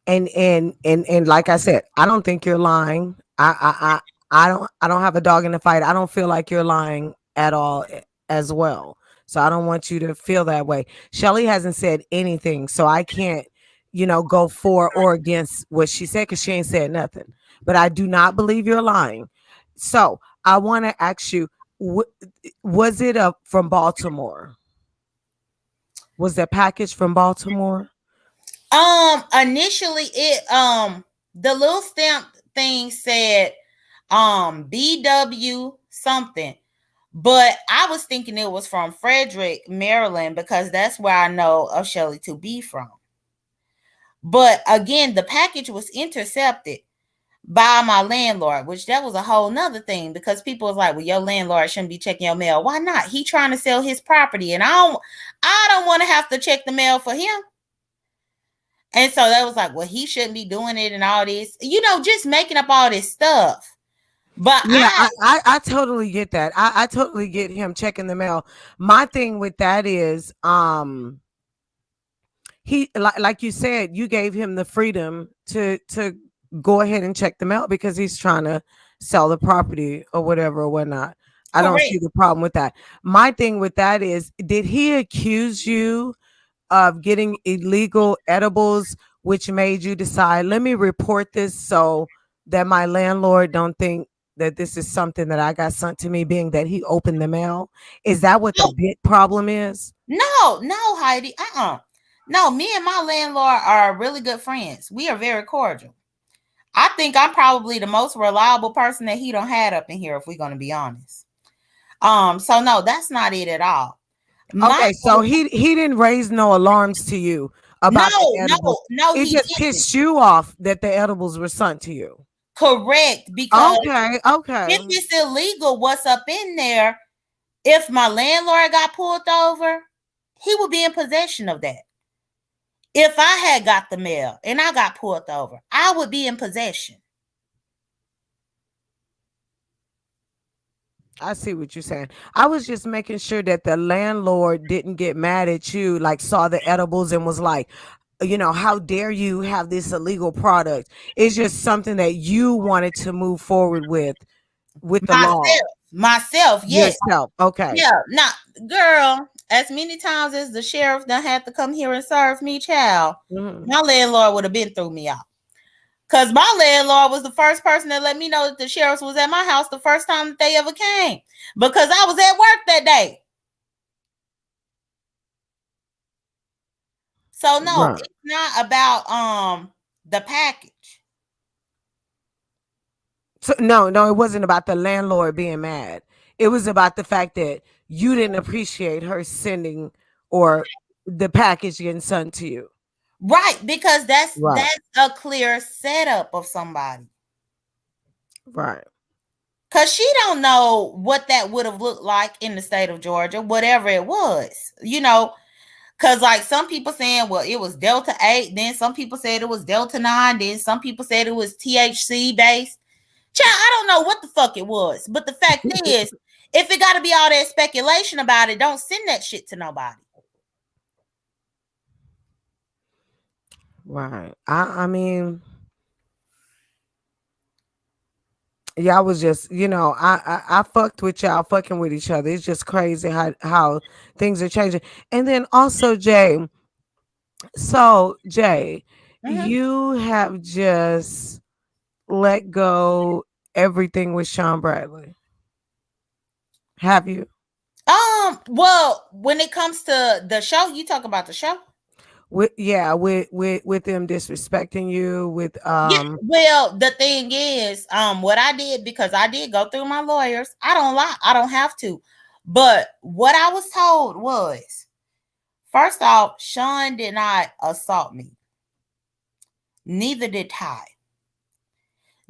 And like I said, I don't think you're lying. I don't have a dog in the fight. I don't feel like you're lying at all as well. So I don't want you to feel that way. Shelly hasn't said anything, so I can't, go for or against what she said because she ain't said nothing. But I do not believe you're lying. So I want to ask you, was it from Baltimore? Was that package from Baltimore? Initially the little stamp thing said BW something. But I was thinking it was from Frederick, Maryland, because that's where I know of Shelley to be from. But again, the package was intercepted by my landlord, which that was a whole nother thing because people was like, well, your landlord shouldn't be checking your mail. Why not? He trying to sell his property, and I don't want to have to check the mail for him. And so that was like, well, he shouldn't be doing it and all this, just making up all this stuff. But Yeah, I totally get that. I totally get him checking the mail. My thing with that is, he like you said, you gave him the freedom to go ahead and check the mail because he's trying to sell the property or whatever or whatnot. I don't correct. see the problem with that. My thing with that is, did he accuse you of getting illegal edibles, which made you decide, let me report this so that my landlord don't think that this is something that I got sent to me, being that he opened the mail? Is that what the No, big problem is? no, Heidi. No, me and my landlord are really good friends. We are very cordial. I think I'm probably the most reliable person that he don't had up in here, if we're gonna be honest. So no, that's not it at all. My Okay, so he didn't raise no alarms to you about the no, edibles. no, It he just didn't. pissed you off that the edibles were sent to you. Correct, because Okay, okay. if it's illegal, what's up in there? If my landlord got pulled over, he would be in possession of that. If I had got the mail and I got pulled over, I would be in possession. I see what you're saying. I was just making sure that the landlord didn't get mad at you, like saw the edibles and was like, how dare you have this illegal product? It's just something that you wanted to move forward with the law Myself, yes. yourself. Okay. Yeah, not girl. As many times as the sheriff done had to come here and serve me, child, Mhm. my landlord would have been through me out. Cause my landlord was the first person that let me know that the sheriff was at my house the first time that they ever came. Because I was at work that day. So no, Right. it's not about the package. So no, it wasn't about the landlord being mad. It was about the fact that you didn't appreciate her sending or the package getting sent to you. Right, because that's Right. that's a clear setup of somebody. Right. Cause she don't know what that would have looked like in the state of Georgia, whatever it was. Cause like some people saying, well, it was Delta 8, then some people said it was Delta 9, then some people said it was THC based. Child, I don't know what the fuck it was. But the fact is, if it gotta be all that speculation about it, don't send that shit to nobody. Right. I mean, y'all was just, I fucked with y'all fucking with each other. It's just crazy how things are changing. And then also, Jay, so Jay, Hmm. You have just let go everything with Sean Bradley. Have you? Well, when it comes to the show, you talk about the show. With yeah, with them disrespecting you, with Yeah, well, the thing is, what I did, because I did go through my lawyers. I don't lie, I don't have to. But what I was told was, first off, Sean did not assault me. Neither did Ty.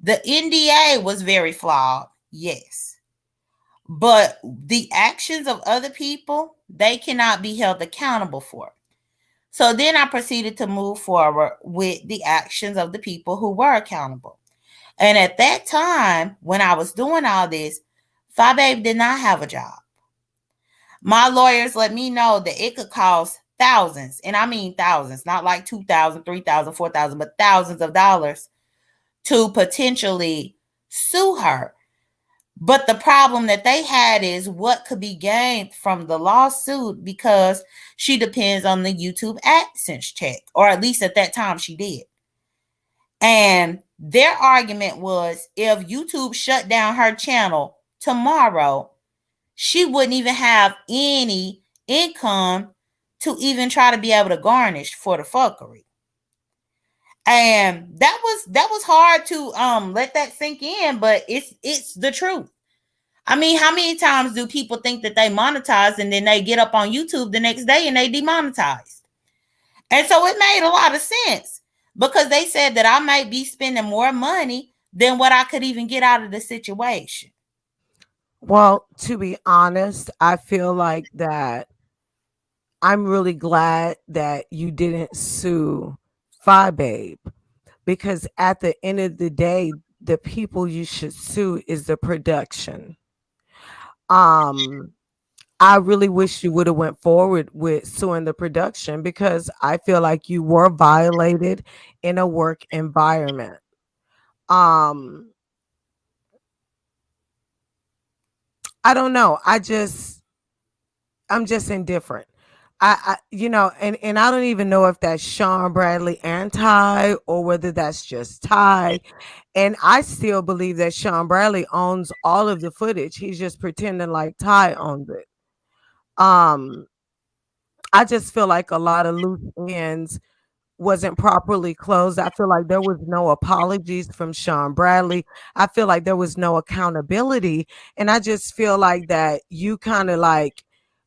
The NDA was very flawed, yes. But the actions of other people, they cannot be held accountable for. So then I proceeded to move forward with the actions of the people who were accountable. And at that time, when I was doing all this, Phi Babe did not have a job. My lawyers let me know that it could cost thousands, and I mean thousands, not like 2,000, 3,000, 4,000, but thousands of dollars to potentially sue her. But the problem that they had is what could be gained from the lawsuit, because she depends on the YouTube AdSense check, or at least at that time she did. And their argument was, if YouTube shut down her channel tomorrow, she wouldn't even have any income to even try to be able to garnish for the fuckery. And that was hard to let that sink in, but it's the truth. I mean, how many times do people think that they monetize and then they get up on YouTube the next day and they demonetized? And so it made a lot of sense, because they said that I might be spending more money than what I could even get out of the situation. well, to be honest, I feel like that I'm really glad that you didn't sue Phi Babe, because at the end of the day, the people you should sue is the production. Um, I really wish you would have went forward with suing the production, because I feel like you were violated in a work environment. Um, I don't know. I'm just indifferent. And I don't even know if that's Sean Bradley and Ty, or whether that's just Ty. And I still believe that Sean Bradley owns all of the footage. He's just pretending like Ty owns it. Um, I just feel like a lot of loose ends wasn't properly closed. I feel like there was no apologies from Sean Bradley. I feel like there was no accountability. And I just feel like that you kind of like,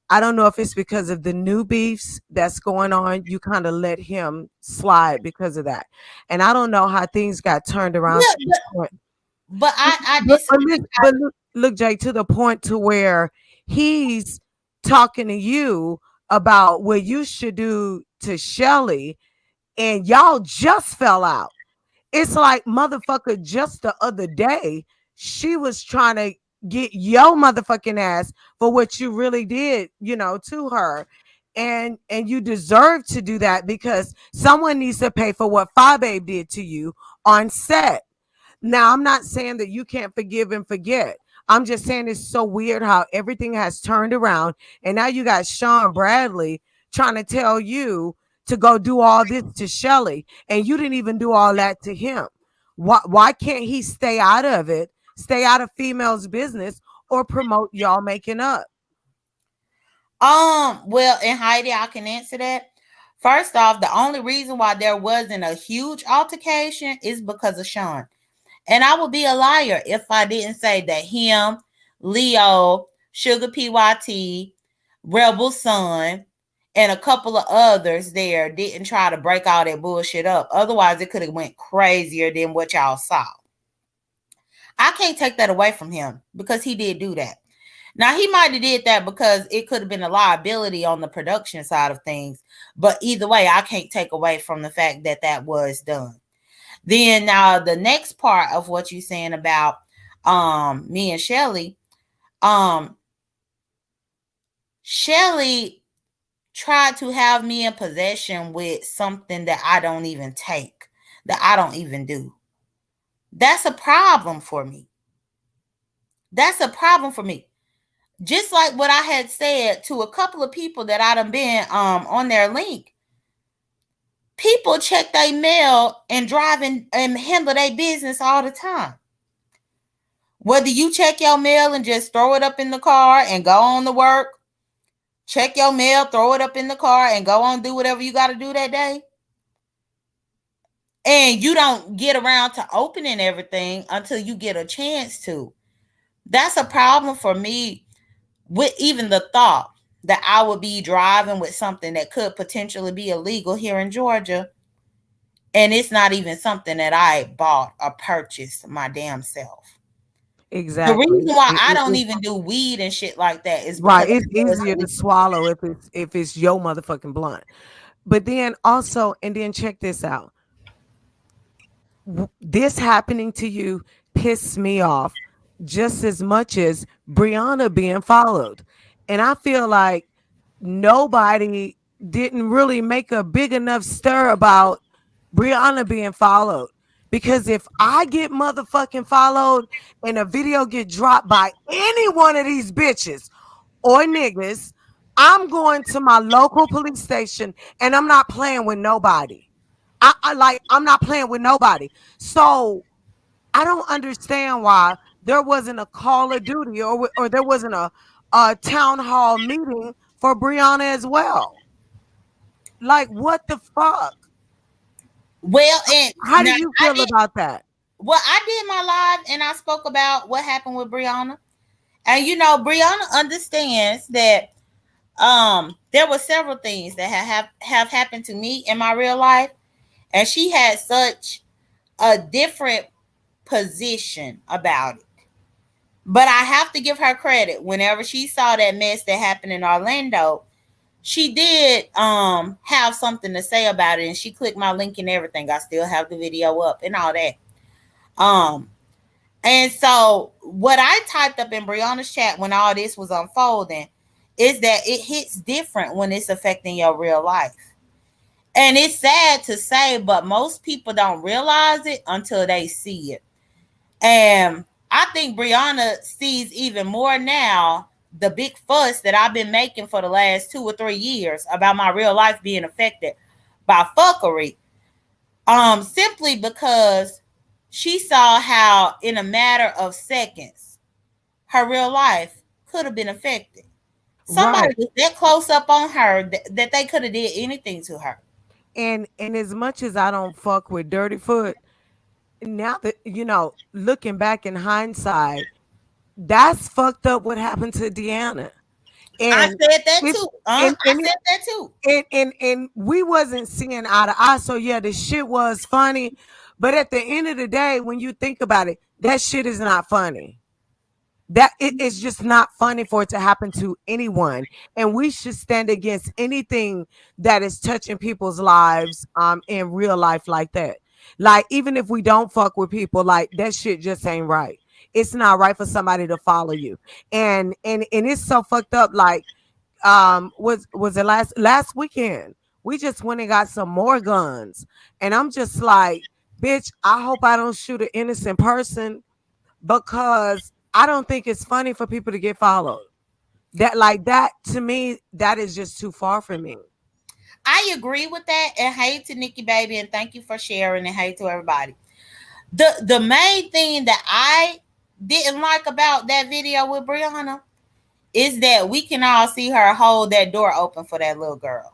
I don't know if it's because of the new beefs that's going on, you kind of let him slide because of that. And I don't know how things got turned around to Yeah, the point. but I But, disagree. look, Jay, to the point to where he's talking to you about what you should do to Shelley, and y'all just fell out. It's like, motherfucker, just the other day, she was trying to get your motherfucking ass for what you really did, to her. And you deserve to do that, because someone needs to pay for what Phi Babe did to you on set. Now, I'm not saying that you can't forgive and forget. I'm just saying it's so weird how everything has turned around. And now you got Sean Bradley trying to tell you to go do all this to Shelley. And you didn't even do all that to him. Why can't he stay out of it, stay out of females' business, or promote y'all making up? Well, and Heidi, I can answer that. First off, the only reason why there wasn't a huge altercation is because of Sean. And I would be a liar if I didn't say that him, Leo, Sugar PYT, Rebel Son, and a couple of others there didn't try to break all that bullshit up. Otherwise, it could have went crazier than what y'all saw. I can't take that away from him, because he did do that. Now, he might have did that because it could have been a liability on the production side of things. But either way, I can't take away from the fact that that was done. Then now the next part of what you're saying about me and Shelly, um Shelly tried to have me in possession with something that I don't even take, that I don't even do. That's a problem for me. That's a problem for me. Just like what I had said to a couple of people that I done been on their link. People check their mail and drive and handle their business all the time. Whether you check your mail and just throw it up in the car and go on to work, check your mail, throw it up in the car, and go on do whatever you got to do that day, and you don't get around to opening everything until you get a chance to. That's a problem for me with even the thought that I would be driving with something that could potentially be illegal here in Georgia. And it's not even something that I bought or purchased my damn self. The Exactly. reason why I don't even do weed and shit like that is because Right. It's I know it's easier to illegal. swallow if it's your motherfucking blunt. But then also, and then check this out. This happening to you pissed me off just as much as Brianna being followed. And I feel like nobody didn't really make a big enough stir about Brianna being followed. Because if I get motherfucking followed and a video get dropped by any one of these bitches or niggas, I'm going to my local police station and I'm not playing with nobody. I'm not playing with nobody. So I don't understand why there wasn't a call of duty or there wasn't a town hall meeting for Brianna as well. Like what the fuck? Well, and How do now you I feel did. about that? Well, I did my live and I spoke about what happened with Brianna. And Brianna understands that there were several things that have happened to me in my real life, and she had such a different position about it. But I have to give her credit. Whenever she saw that mess that happened in Orlando, she did have something to say about it, and she clicked my link and everything. I still have the video up and all that. Um and so what I typed up in Brianna's chat when all this was unfolding is that it hits different when it's affecting your real life. And it's sad to say, but most people don't realize it until they see it. And I think Brianna sees even more now the big fuss that I've been making for the last 2 or 3 years about my real life being affected by fuckery. Simply because she saw how in a matter of seconds her real life could have been affected. Somebody Right. was that close up on her that they could have did anything to her. And as much as I don't fuck with Dirty Foot, now that looking back in hindsight, that's fucked up what happened to Deanna. I And said that it too. and I and said that too. and we wasn't seeing eye to eye. So yeah, the shit was funny, but at the end of the day, when you think about it, that shit is not funny. That it is just not funny for it to happen to anyone, and we should stand against anything that is touching people's lives in real life like that. Like even if we don't fuck with people, like that shit just ain't right. It's not right for somebody to follow you, and it's so fucked up. Like was it last weekend we just went and got some more guns, and I'm just like, bitch, I hope I don't shoot an innocent person, because I don't think it's funny for people to get followed. That like that to me, that is just too far from me. I agree with that. And hey to Nikki Baby, and thank you for sharing, and hey to everybody. The main thing that I didn't like about that video with Brianna is that we can all see her hold that door open for that little girl.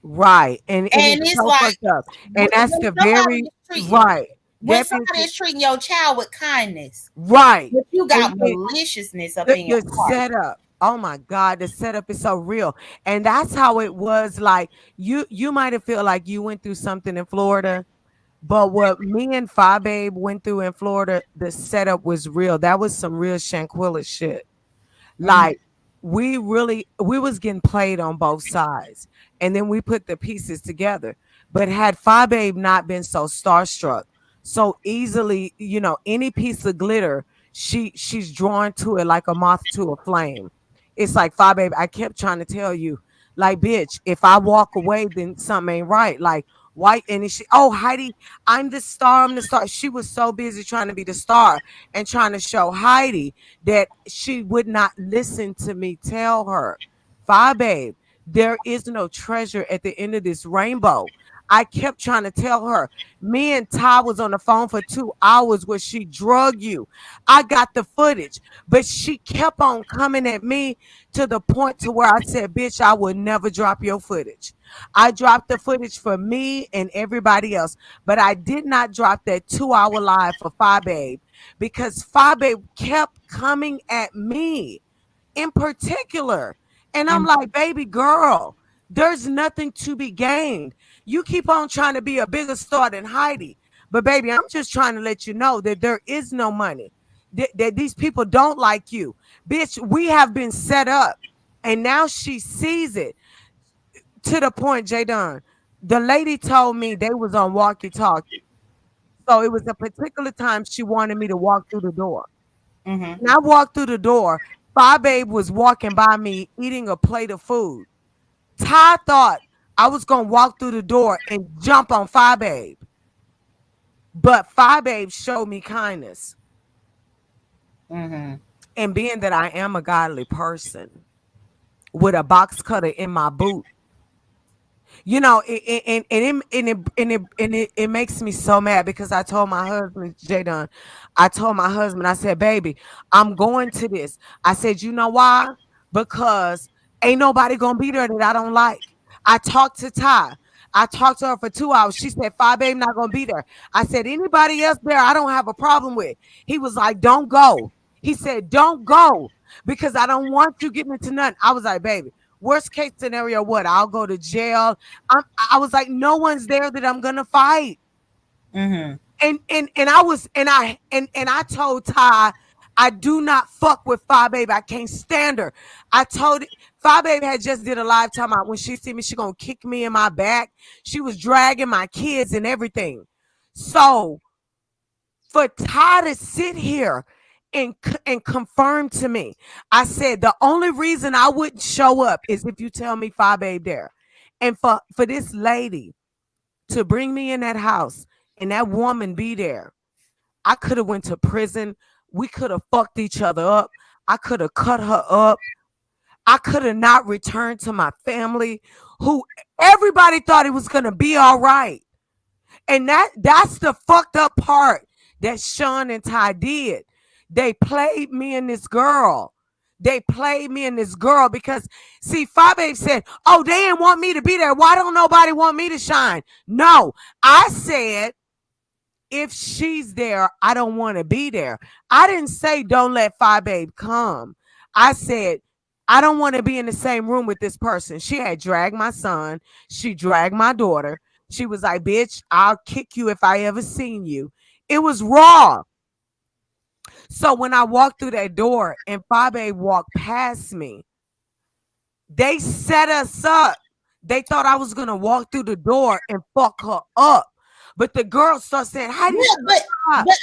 Right. And And it's it's so like fucked up. And that's when the very right. That bitch somebody is is treating your child with kindness, right. but you And got maliciousness up the, in your the heart. setup. Oh my God, the setup is so real. And that's how it was. Like you might have felt like you went through something in Florida. But what me and Fi Babe went through in Florida, the setup was real. That was some real Shanquilla shit. Mhm. Like we was getting played on both sides. And then we put the pieces together. But had Fi Babe not been so starstruck, so easily, any piece of glitter, she's drawn to it like a moth to a flame. It's like, Fi Babe, I kept trying to tell you, like, bitch, if I walk away, then something ain't right. Like, why? And then oh, Heidi, I'm the star. I'm the star. She was so busy trying to be the star and trying to show Heidi that she would not listen to me tell her, Fi Babe, There is no treasure at the end of this rainbow. I kept trying to tell her. Me and Ty was on the phone for 2 hours where she drug you. I got the footage, but she kept on coming at me to the point to where I said, bitch, I would never drop your footage. I dropped the footage for me and everybody else, but I did not drop that 2 hour live for Fi Babe because Fi Babe kept coming at me in particular. And I'm Mhm. like, baby girl, there's nothing to be gained. You keep on trying to be a bigger star than Heidi. But baby, I'm just trying to let you know that there is no money. That these people don't like you. Bitch, we have been set up. And now she sees it to the point, J.Dunn. The lady told me they was on walkie-talkie. So it was a particular time she wanted me to walk through the door. Mhm. When I walked through the door, Fi Babe was walking by me eating a plate of food. Ty thought I was gonna walk through the door and jump on Fi Babe, but Fi Babe showed me kindness. Mhm. And being that I am a godly person with a box cutter in my boot, you know, it makes me so mad because I told my husband, J.Dunn, I told my husband, I said, baby, I'm going to this. I said, you know why? Because ain't nobody gonna be there that I don't like. I talked to Ty. I talked to her for 2 hours. She said, Five babe not gonna be there. I said, anybody else there, I don't have a problem with. He was like, don't go. He said, don't go because I don't want you getting into nothing. I was like, baby, worst case scenario, what? I'll go to jail. I was like, no one's there that I'm gonna fight. Mhm. And I was and I told Ty, I do not fuck with Fi Babe. I can't stand her. I told Fi Babe had just did a live time out. When she see me, she gonna kick me in my back. She was dragging my kids and everything. So for Ty to sit here and confirm to me, I said the only reason I wouldn't show up is if you tell me Fi Babe there. And for this lady to bring me in that house and that woman be there, I could have went to prison. We could have fucked each other up. I could have cut her up. I could have not returned to my family, who everybody thought it was gonna be all right. And that's the fucked up part that Sean and Ty did. They played me and this girl. They played me and this girl because see, Fabe said, oh, they didn't want me to be there. Why don't nobody want me to shine? No, I said if she's there, I don't want to be there. I didn't say don't let Fi Babe come. I said I don't want to be in the same room with this person. She had dragged my son. She dragged my daughter. She was like, bitch, I'll kick you if I ever seen you. It was raw. So when I walked through that door and Fi Babe walked past me, they set us up. They thought I was going to walk through the door and fuck her up. But the girl started saying, Heidi, Yeah, stop. but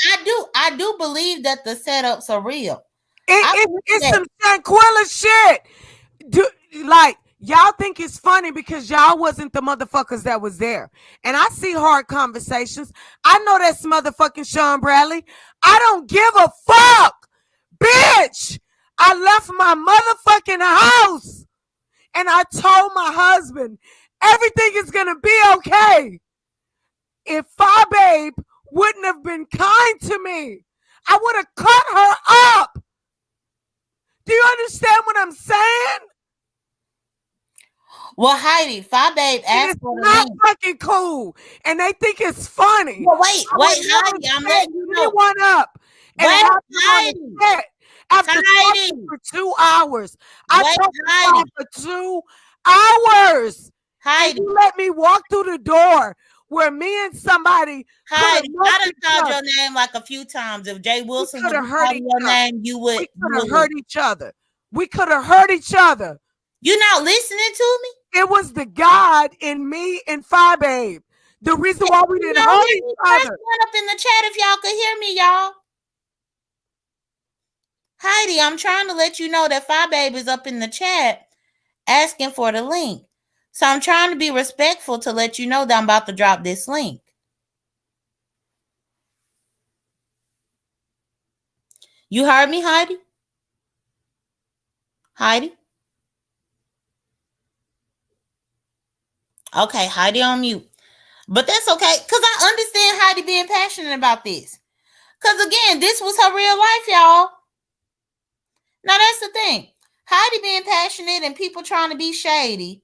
I do believe that the setups are real. I believe It's that. some Shanquilla shit. Do, like, y'all think it's funny because y'all wasn't the motherfuckers that was there. And I see hard conversations. I know that's motherfucking Sean Bradley. I don't give a fuck. Bitch, I left my motherfucking house and I told my husband everything is gonna be okay. If Fa Babe wouldn't have been kind to me, I would have cut her up. Do you understand what I'm saying? Well, Heidi, Fi Babe And asked it's for the not link. fucking cool. And they think it's funny. Well, wait, I would wait, never Heidi, I'm set letting you know. anyone up and Wait, have them on the Heidi, set after talking Heidi, for 2 hours. I wait, talked to y'all Heidi, for 2 hours. And Heidi, you let me walk through the door where me and somebody could have Heidi. loved I done each called other. your name like a few times. If Jay We Wilson could would have be hurt calling each your other. name, you would We you could have would hurt each other. We could have hurt each other. You not listening to me? It was the God in me and Fi Babe. The reason why we You didn't don't hurt hear each me? Press other. one up in the chat if y'all could hear me, y'all. Heidi, I'm trying to let you know that Fi Babe is up in the chat asking for the link. So I'm trying to be respectful to let you know that I'm about to drop this link. You heard me, Heidi? Heidi? Okay, Heidi on mute. But that's okay, because I understand Heidi being passionate about this. Because again, this was her real life, y'all. Now that's the thing. Heidi being passionate and people trying to be shady.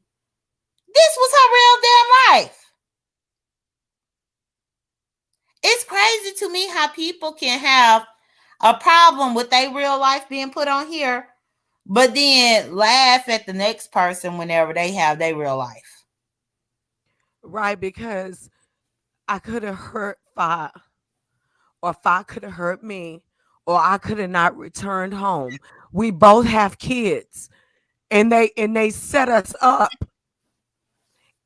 This was her real damn life. It's crazy to me how people can have a problem with their real life being put on here, but then laugh at the next person whenever they have their real life. Right, because I could have hurt Fi, or Fi could have hurt me, or I could have not returned home. We both have kids, and they set us up,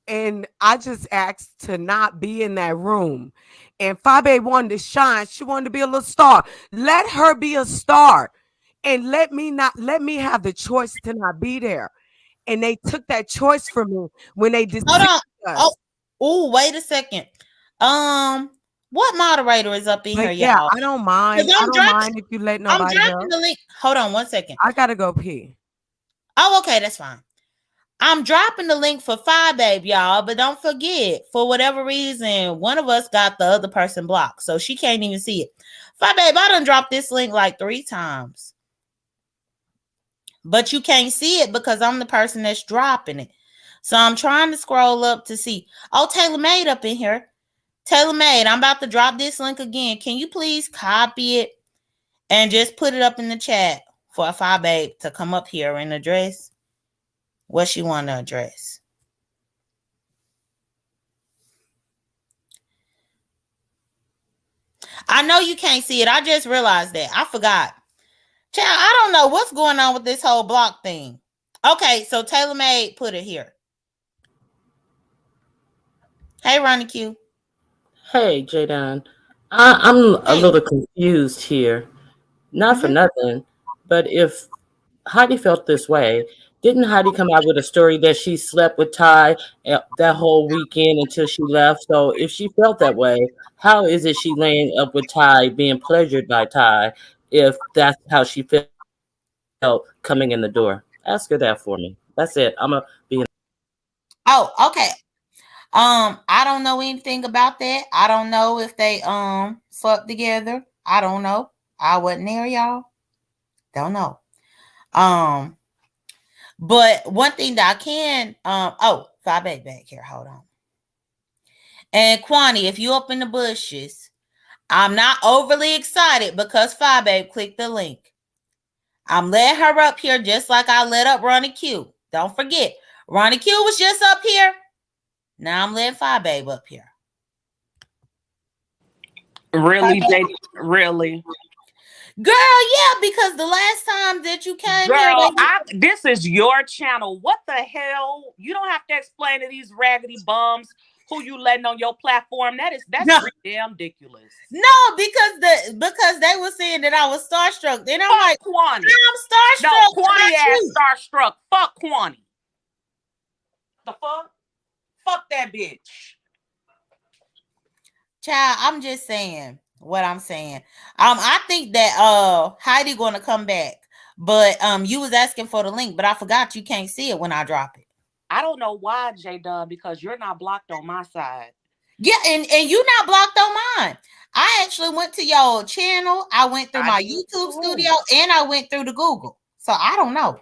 and I just asked to not be in that room. And Fabe wanted to shine. She wanted to be a little star. Let her be a star, and let me have the choice to not be there. And they took that choice from me when they Hold deceived on. us. Oh, wait a second. Um, what moderator is up in here, But yeah, y'all? I don't Because mind. I don't mind if you let I'm nobody dropping up. the link. Hold on one second. I gotta go pee. Oh, okay, that's fine. I'm dropping the link for Five Babe, y'all, but don't forget, for whatever reason, one of us got the other person blocked, so she can't even see it. Five Babe, I done dropped this link like 3 times, but you can't see it because I'm the person that's dropping it. So I'm trying to scroll up to see. Oh, Taylor Made up in here. Taylor Made, I'm about to drop this link again. Can you please copy it and just put it up in the chat for a Five Babe to come up here and address what she want to address? I know you can't see it. I just realized that. I forgot. Child, I don't know what's going on with this whole block thing. Okay, so Taylor Made put it here. Hey, Ronnie Q. Hey, J.Dunn. I'm a Hey. little confused here. Not for Mm-hmm. nothing, but if Heidi felt this way, didn't Heidi come out with a story that she slept with Ty that whole weekend until she left? So if she felt that way, how is it she laying up with Ty, being pleasured by Ty, if that's how she felt coming in the door? Ask her that for me. That's it. I'm gonna be. Oh, okay. I don't know anything about that. I don't know if they slept together. I don't know. I wasn't there, y'all. Don't know. Um, but one thing that I can oh, Five back here. Hold on. And Kwani, if you up in the bushes, I'm not overly excited because Five Babe clicked the link. I'm letting her up here just like I let up Ronnie Q. Don't forget, Ronnie Q was just up here. Now I'm letting Five Babe up here. Really, Jay? Really, Girl, yeah, because the last time that you came here, girl? they This is your channel. What the hell? You don't have to explain to these raggedy bums who you letting on your platform. That's no, damn ridiculous. no, because they were saying that I was starstruck. Then I'm Fuck like, Kwani. I'm No, starstruck Kwani about ass you. starstruck. Fuck Kwani. The fuck? Fuck that bitch. Child, I'm just saying what I'm saying. I think that Heidi gonna come back. But you was asking for the link, but I forgot you can't see it when I drop it. I don't know why, J.Dunn, because you're not blocked on my side. Yeah, and you not blocked on mine. I actually went to your channel. I went through I my did YouTube too. studio and I went through the Google. So I don't know.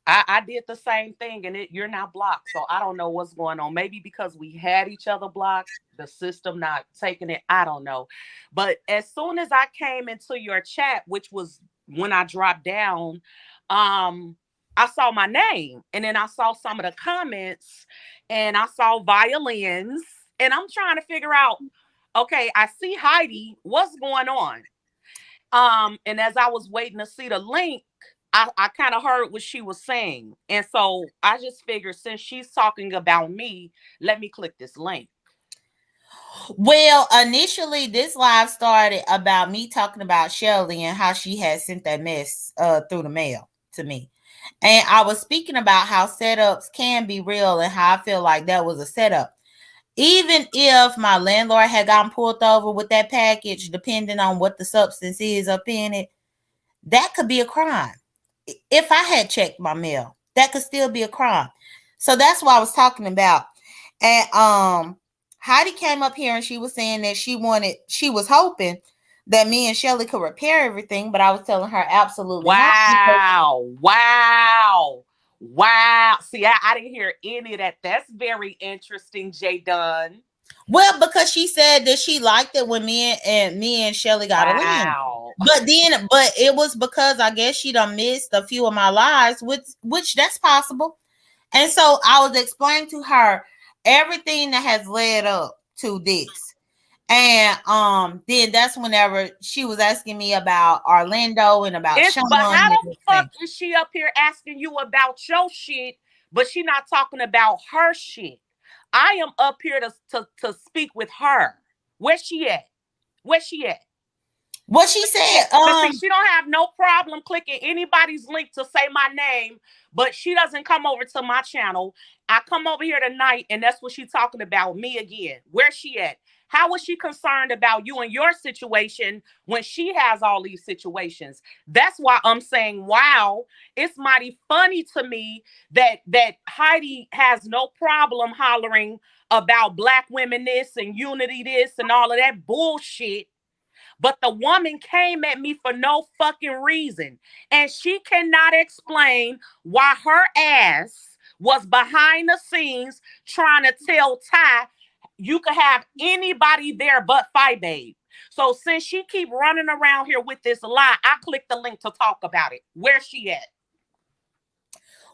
I did the same thing and you're not blocked. So I don't know what's going on. Maybe because we had each other blocked, the system not taking it. I don't know. But as soon as I came into your chat, which was when I dropped down, I saw my name and then I saw some of the comments and I saw violins and I'm trying to figure out, okay, I see Heidi. What's going on? And as I was waiting to see the link, I kind of heard what she was saying. And so I just figured since she's talking about me, let me click this link. Well, initially this live started about me talking about Shelly and how she had sent that mess through the mail to me. And I was speaking about how setups can be real and how I feel like that was a setup. Even if my landlord had gotten pulled over with that package, depending on what the substance is up in it, that could be a crime. If I had checked my mail, that could still be a crime. So that's what I was talking about. And Heidi came up here and she was saying that she was hoping that me and Shelly could repair everything, but I was telling her absolutely not. Wow. Wow. Wow. See, I didn't hear any of that. That's very interesting, J.Dunn. Well, because she said that she liked it when me and Shelly got a in. Wow. But it was because I guess she done missed a few of my lives, which that's possible. And so I was explaining to her everything that has led up to this. And then that's whenever she was asking me about Orlando and about It's Sean but and how the fuck everything. is she up here asking you about your shit, but she not talking about her shit? I am up here to speak with her. Where's she at? Where's she at? What she said, Because see, she don't have no problem clicking anybody's link to say my name, but she doesn't come over to my channel. I come over here tonight, and that's what she's talking about, me again. Where's she at? How is she concerned about you and your situation when she has all these situations? That's why I'm saying, wow, it's mighty funny to me that Heidi has no problem hollering about black women this and unity this and all of that bullshit. But the woman came at me for no fucking reason. And she cannot explain why her ass was behind the scenes trying to tell Ty you could have anybody there but Fi Babe. So since she keep running around here with this lie, I clicked the link to talk about it. Where's she at?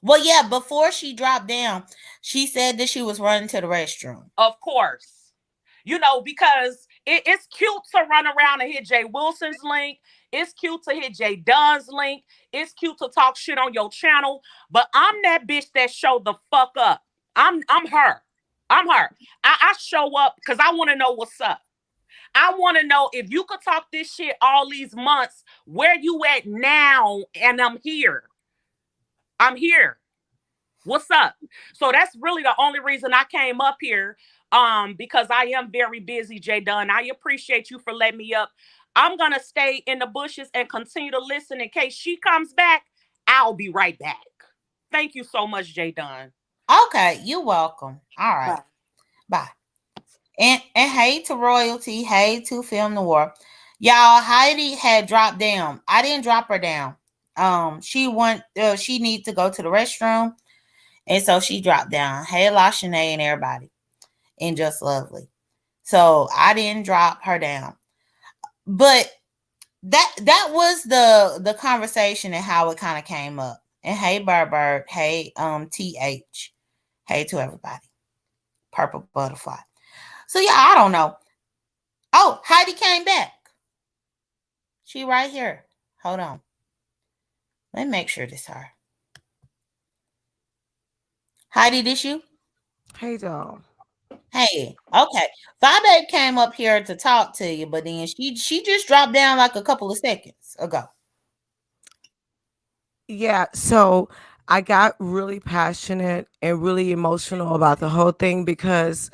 well, yeah, before she dropped down, she said that she was running to the restroom. Of course. You know, because it's cute to run around and hit Jay Wilson's link. It's cute to hit J.Dunn's link. It's cute to talk shit on your channel. But I'm that bitch that showed the fuck up. I'm her. I'm her. I show up because I want to know what's up. I want to know if you could talk this shit all these months, where you at now? And I'm here. I'm here. What's up? So that's really the only reason I came up here. Because I am very busy, J.Dunn. I appreciate you for letting me up. I'm gonna stay in the bushes and continue to listen in case she comes back. I'll be right back. Thank you so much, J.Dunn. Okay, you're welcome. All right. Bye. Bye. And hey to Royalty, hey to Film Noir. Y'all, Heidi had dropped down. I didn't drop her down. She need to go to the restroom. And so she dropped down. Hey, LaShanae and everybody. And Just Lovely. So I didn't drop her down. But that was the conversation and how it kind of came up. And hey, Bird, hey, TH. Hey to everybody. Purple Butterfly. So yeah, I don't know. Oh, Heidi came back. She right here. Hold on. Let me make sure this her. Heidi, this you? Hey, doll. Hey, okay. Fabe came up here to talk to you, but then she just dropped down like a couple of seconds ago. Yeah, so I got really passionate and really emotional about the whole thing because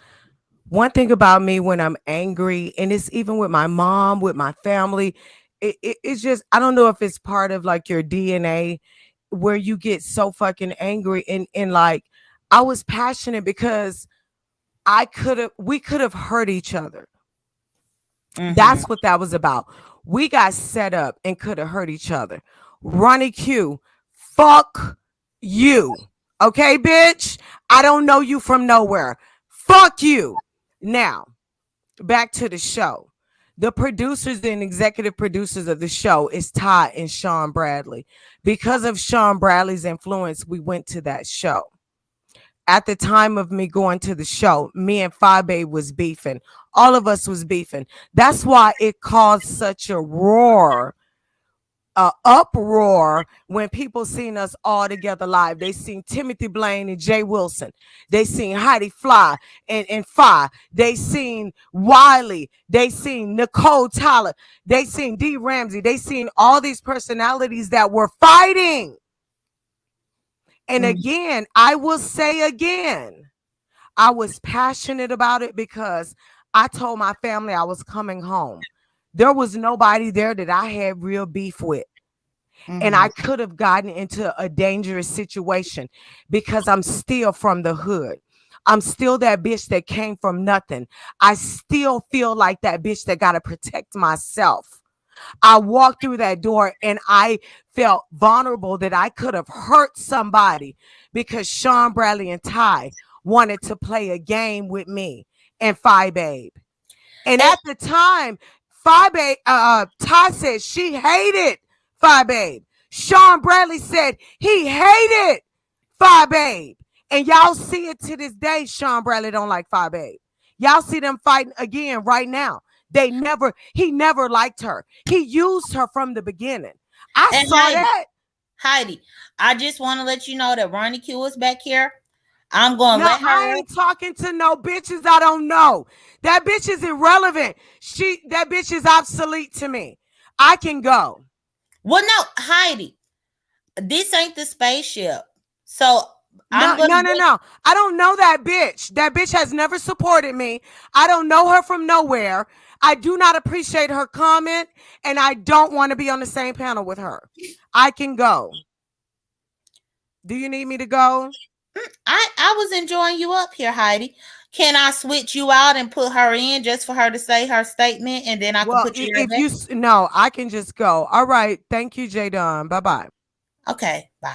one thing about me when I'm angry, and it's even with my mom, with my family, it's just, I don't know if it's part of like your DNA where you get so fucking angry. And like, I was passionate because we could have hurt each other. Mm-hmm. That's what that was about. We got set up and could have hurt each other. Ronnie Q, fuck you. Okay, bitch? I don't know you from nowhere. Fuck you. Now, back to the show. The producers and executive producers of the show is Todd and Sean Bradley. Because of Sean Bradley's influence, we went to that show. At the time of me going to the show, me and Fabe was beefing. All of us was beefing. That's why it caused such a uproar when people seen us all together live. They seen Timothy Blaine and Jay Wilson. They seen Heidi Fly and Fi. They seen Wiley. They seen Nicole Tyler. They seen D. Ramsey. They seen all these personalities that were fighting. And again, I will say again, I was passionate about it because I told my family I was coming home. There was nobody there that I had real beef with. And I could have gotten into a dangerous situation because I'm still from the hood. I'm still that bitch that came from nothing. I still feel like that bitch that got to protect myself. I walked through that door and I felt vulnerable that I could have hurt somebody because Sean Bradley and Ty wanted to play a game with me and Phi Babe. And And at the time, Phi Babe, Ty said she hated Phi Babe. Sean Bradley said he hated Phi Babe. And y'all see it to this day. Sean Bradley don't like Phi Babe. Y'all see them fighting again right now. He never liked her. He used her from the beginning. I and saw that. Heidi, I just want to let you know that Ronnie Q is back here. I'm gonna No, let I her. ain't talking to no bitches I don't know. That bitch is irrelevant. That bitch is obsolete to me. I can go. Well, no, Heidi, this ain't the spaceship. So I'm No, gonna no, no, no. I don't know that bitch. That bitch has never supported me. I don't know her from nowhere. I do not appreciate her comment, and I don't want to be on the same panel with her. I can go. Do you need me to go? I was enjoying you up here, Heidi. Can I switch you out and put her in just for her to say her statement, and then I can Well, put you right if back? you no, I can just go. All right. Thank you, J.Dunn. Bye bye. Okay, bye.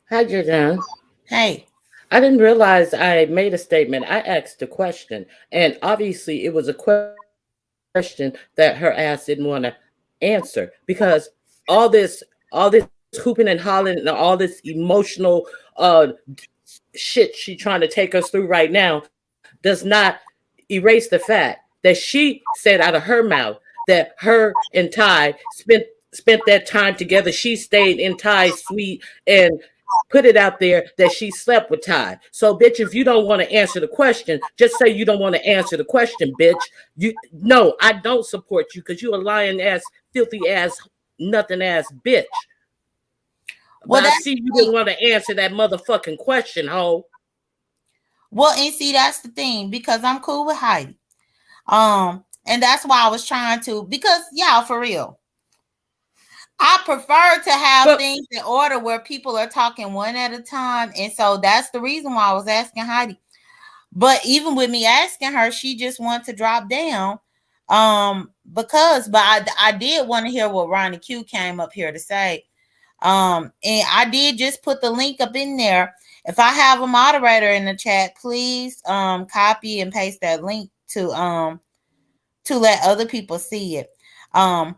Hi, J.Dunn. Hey, I didn't realize I made a statement. I asked a question, and obviously it was a question that her ass didn't want to answer because all this, all this hooping and hollering and all this emotional shit she trying to take us through right now does not erase the fact that she said out of her mouth that her and Ty spent that time together. She stayed in Ty's suite and put it out there that she slept with Ty. So, bitch, if you don't want to answer the question, just say you don't want to answer the question, bitch. You no, I don't support you because you a lying ass, filthy ass, nothing ass bitch. well But I that's see the you thing. didn't want to answer that motherfucking question, ho. Well, and see that's the thing because I'm cool with Heidi. And that's why I was trying to because y'all for real. I prefer to have But things in order where people are talking one at a time, and so that's the reason why I was asking Heidi. But even with me asking her, she just wanted to drop down. But I did want to hear what Ronnie Q came up here to say. And I did just put the link up in there. If I have a moderator in the chat, please copy and paste that link to let other people see it. Um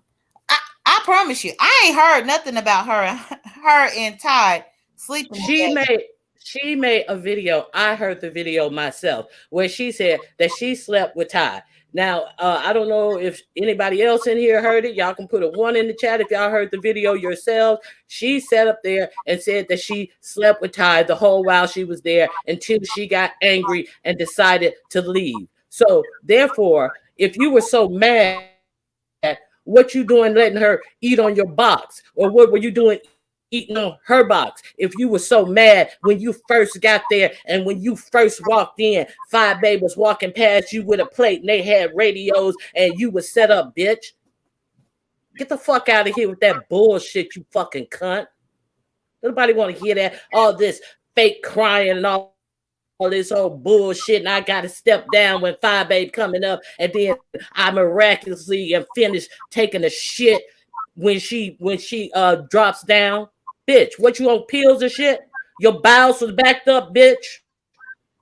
I promise you, I ain't heard nothing about her and Ty sleeping she together. made she made a video. I heard the video myself where she said that she slept with Ty. Now, I don't know if anybody else in here heard it. Y'all can put a one in the chat if y'all heard the video yourselves. She sat up there and said that she slept with Ty the whole while she was there until she got angry and decided to leave. So, therefore, if you were so mad, what you doing letting her eat on your box? Or what were you doing eating on her box? If you were so mad when you first got there and when you first walked in, Five Babe was walking past you with a plate and they had radios and you was set up, bitch. Get the fuck out of here with that bullshit, you fucking cunt. Nobody want to hear that. All this fake crying and all this whole bullshit. And I got to step down when Five Babe coming up. And then I miraculously am finished taking a shit when she drops down. Bitch, what you on pills and shit? Your bowels was backed up, bitch.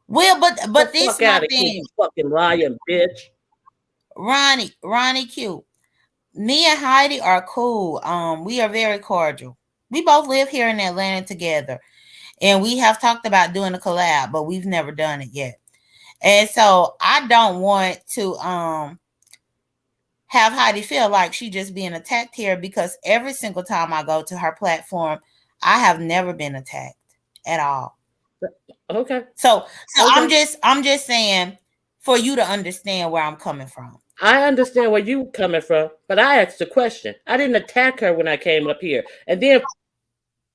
Well, Get the but fuck this out of my here, you thing, fucking lying bitch. Ronnie Q. Me and Heidi are cool. We are very cordial. We both live here in Atlanta together, and we have talked about doing a collab, but we've never done it yet. And so I don't want to have Heidi feel like she just being attacked here because every single time I go to her platform, I have never been attacked at all. Okay. So Okay. I'm just saying for you to understand where I'm coming from. I understand where you coming from, but I asked a question. I didn't attack her when I came up here, and then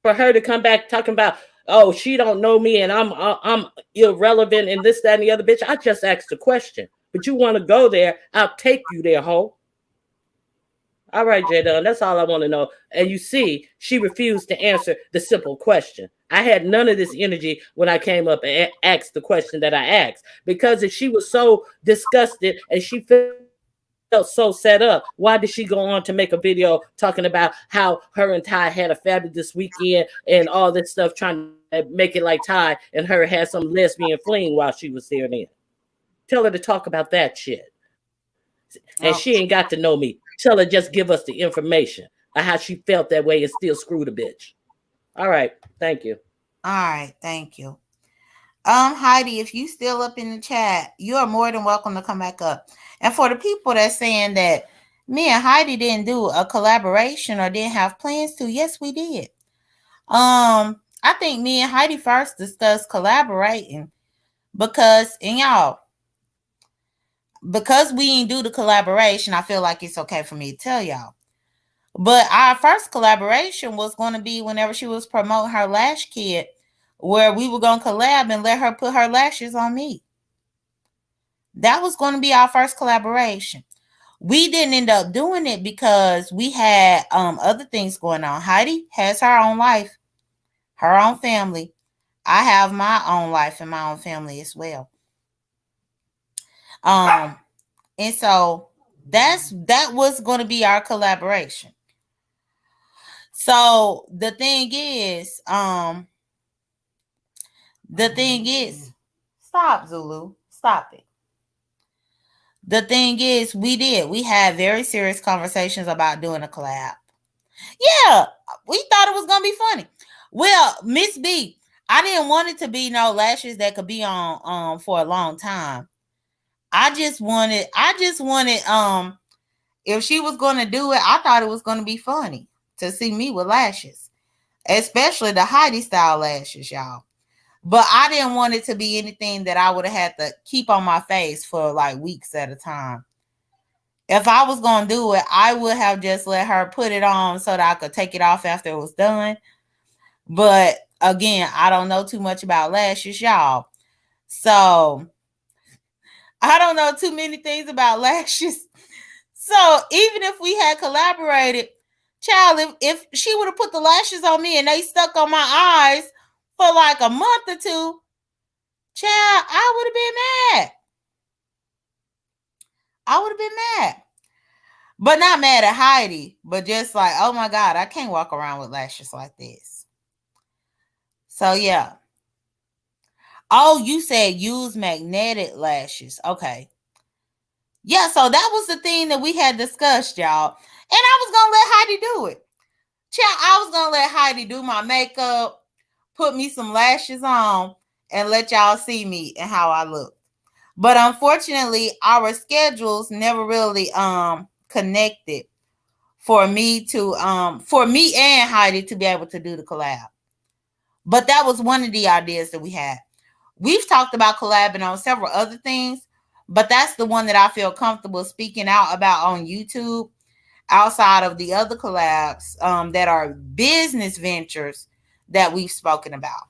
for her to come back talking about, oh, she don't know me and I'm irrelevant and this that and the other, bitch. I just asked a question, but you want to go there? I'll take you there, ho. All right, J-Dunn, that's all I want to know. And you see, she refused to answer the simple question. I had none of this energy when I came up and asked the question that I asked, because if she was so disgusted and she felt so set up, why did she go on to make a video talking about how her and Ty had a fabulous weekend and all this stuff, trying to make it like Ty and her had some lesbian fling while she was there then? Tell her to talk about that shit. And she ain't got to Oh, know me. Tell her just give us the information of how she felt that way and still screw the bitch. All right. Thank you. all right, thank you. Heidi, if you still up in the chat, you are more than welcome to come back up. And for the people that's saying that me and Heidi didn't do a collaboration or didn't have plans to, yes, we did. I think me and Heidi first discussed collaborating because, and y'all, because we didn't do the collaboration, I feel like it's okay for me to tell y'all. But our first collaboration was going to be whenever she was promoting her lash kit, where we were going to collab and let her put her lashes on me. That was going to be our first collaboration. We didn't end up doing it because we had other things going on. Heidi has her own life, her own family. I have my own life and my own family as well. And so that was going to be our collaboration. So the thing is, stop, Zulu, stop it. The thing is, we had very serious conversations about doing a collab. Yeah, we thought it was gonna be funny. Well, Miss B, I didn't want it to be no lashes that could be on for a long time. I just wanted if she was gonna do it, I thought it was gonna be funny to see me with lashes, especially the Heidi style lashes, y'all. But I didn't want it to be anything that I would have had to keep on my face for like weeks at a time. If I was going to do it, I would have just let her put it on so that I could take it off after it was done. But again, I don't know too much about lashes, y'all. So I don't know too many things about lashes. So even if we had collaborated, child, if she would have put the lashes on me and they stuck on my eyes for like a month or two, child, I would have been mad. I would have been mad. But not mad at Heidi, but just like, oh my God, I can't walk around with lashes like this. So yeah. Oh, you said use magnetic lashes. Okay. Yeah, so that was the thing that we had discussed, y'all. And I was gonna let Heidi do it. Child, I was gonna let Heidi do my makeup, put me some lashes on, and let y'all see me and how I look. But unfortunately, our schedules never really connected for me and Heidi to be able to do the collab. But that was one of the ideas that we had. We've talked about collabing on several other things, but that's the one that I feel comfortable speaking out about on YouTube outside of the other collabs that are business ventures that we've spoken about.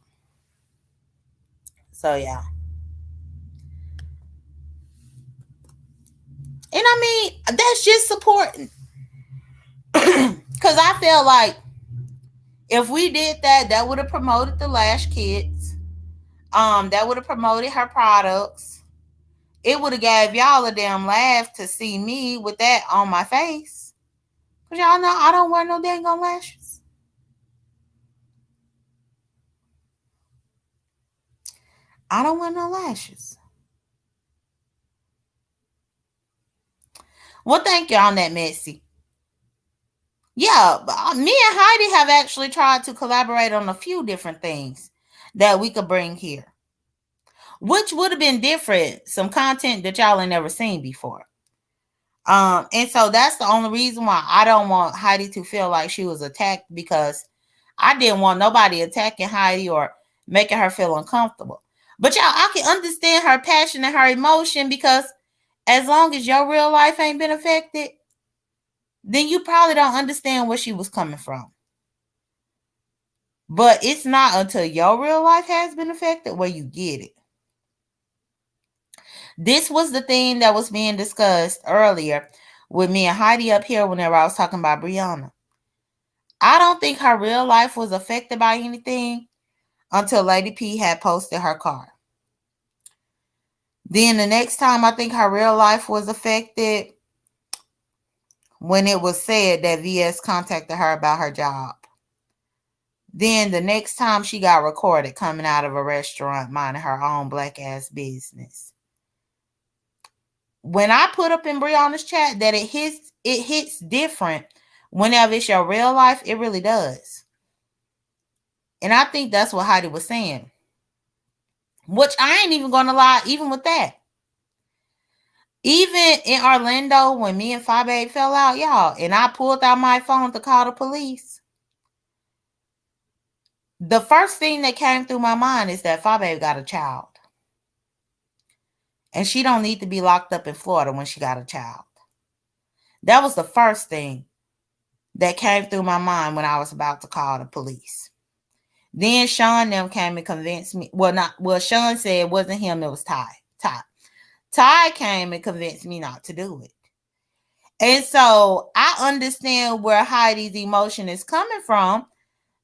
So yeah. And I mean, that's just supporting. Because I feel like if we did that, that would have promoted the lash kits. That would have promoted her products. It would have gave y'all a damn laugh to see me with that on my face. Cause y'all know I don't wear no dang on lashes. I don't wear no lashes. Well, thank you on that, Messy. Yeah, me and Heidi have actually tried to collaborate on a few different things that we could bring here, which would have been different, some content that y'all ain't never seen before. And so that's the only reason why I don't want Heidi to feel like she was attacked, because I didn't want nobody attacking Heidi or making her feel uncomfortable. But y'all, I can understand her passion and her emotion, because as long as your real life ain't been affected, then you probably don't understand where she was coming from. But it's not until your real life has been affected where you get it. This was the thing that was being discussed earlier with me and Heidi up here whenever I was talking about Brianna. I don't think her real life was affected by anything, until Lady P had posted her car. Then the next time I think her real life was affected when it was said that VS contacted her about her job. Then the next time she got recorded coming out of a restaurant minding her own black ass business. When I put up in Brianna's chat that it hits different whenever it's your real life, it really does. And I think that's what Heidi was saying. Which I ain't even gonna lie, even with that. Even in Orlando, when me and Fabe fell out, y'all, and I pulled out my phone to call the police, the first thing that came through my mind is that Fabe got a child. And she don't need to be locked up in Florida when she got a child. That was the first thing that came through my mind when I was about to call the police. Then Sean them came and convinced me. Sean said it wasn't him, it was Ty. Ty came and convinced me not to do it. And so I understand where Heidi's emotion is coming from,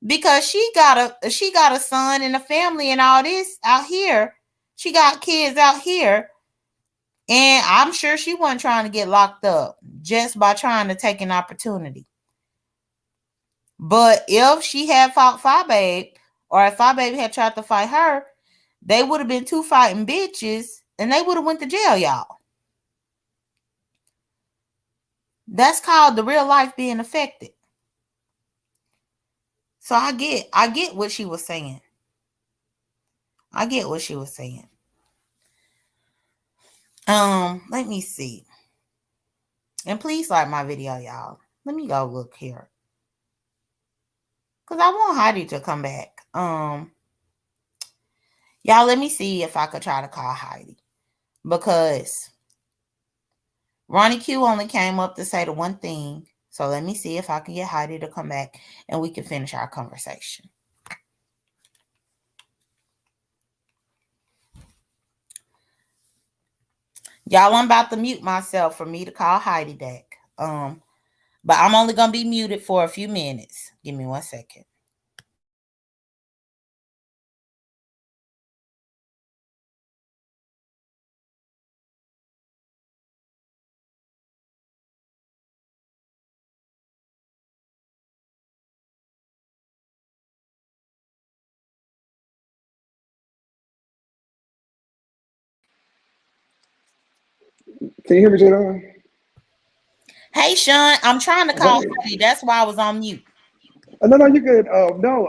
because she got a son and a family and all this out here. She got kids out here. And I'm sure she wasn't trying to get locked up just by trying to take an opportunity. But if she had fought Fabe, or if Fabe had tried to fight her, they would have been two fighting bitches and they would have went to jail, y'all. That's called the real life being affected. So I get what she was saying. I get what she was saying. Let me see. And please like my video, y'all. Let me go look here. Because I want Heidi to come back. Y'all, let me see if I could try to call Heidi. Because Ronnie Q only came up to say the one thing. So let me see if I can get Heidi to come back and we can finish our conversation. Y'all, I'm about to mute myself for me to call Heidi back. But I'm only going to be muted for a few minutes. Give me 1 second. Can you hear me, J.Dunn? Hey, Sean, I'm trying to call Heidi. That's why I was on mute. No, you're good. No,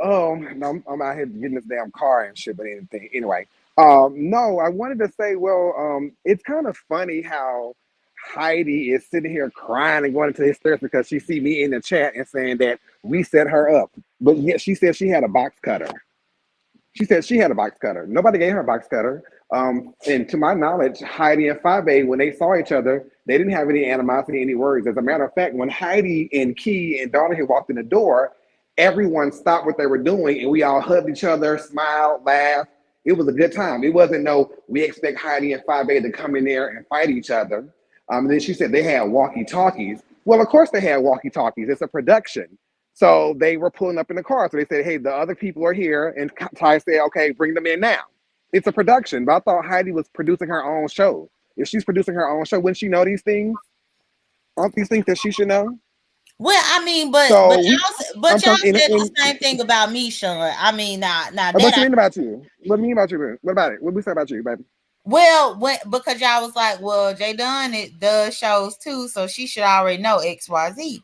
I'm out here getting this damn car and shit, but anything. Anyway, no, I wanted to say, it's kind of funny how Heidi is sitting here crying and going into hysterics because she see me in the chat and saying that we set her up, but yet she said she had a box cutter. She said she had a box cutter. Nobody gave her a box cutter. And to my knowledge, Heidi and Fabe, when they saw each other, they didn't have any animosity, any worries. As a matter of fact, when Heidi and Key and Donahue walked in the door, everyone stopped what they were doing and we all hugged each other, smiled, laughed. It was a good time. It wasn't we expect Heidi and Fabe to come in there and fight each other. And then she said they had walkie-talkies. Well, of course they had walkie-talkies. It's a production. So they were pulling up in the car. So they said, hey, the other people are here. And Ty said, okay, bring them in now. It's a production. But I thought Heidi was producing her own show. If she's producing her own show, wouldn't she know these things? Aren't these things that she should know? Well, I mean, but So y'all said the same thing about me, Sean. I mean, now that what you mean about you? What do you mean about you? What about it? What we say about you, baby? Well, because y'all was like, well, J.Dunn it does shows too, so she should already know XYZ.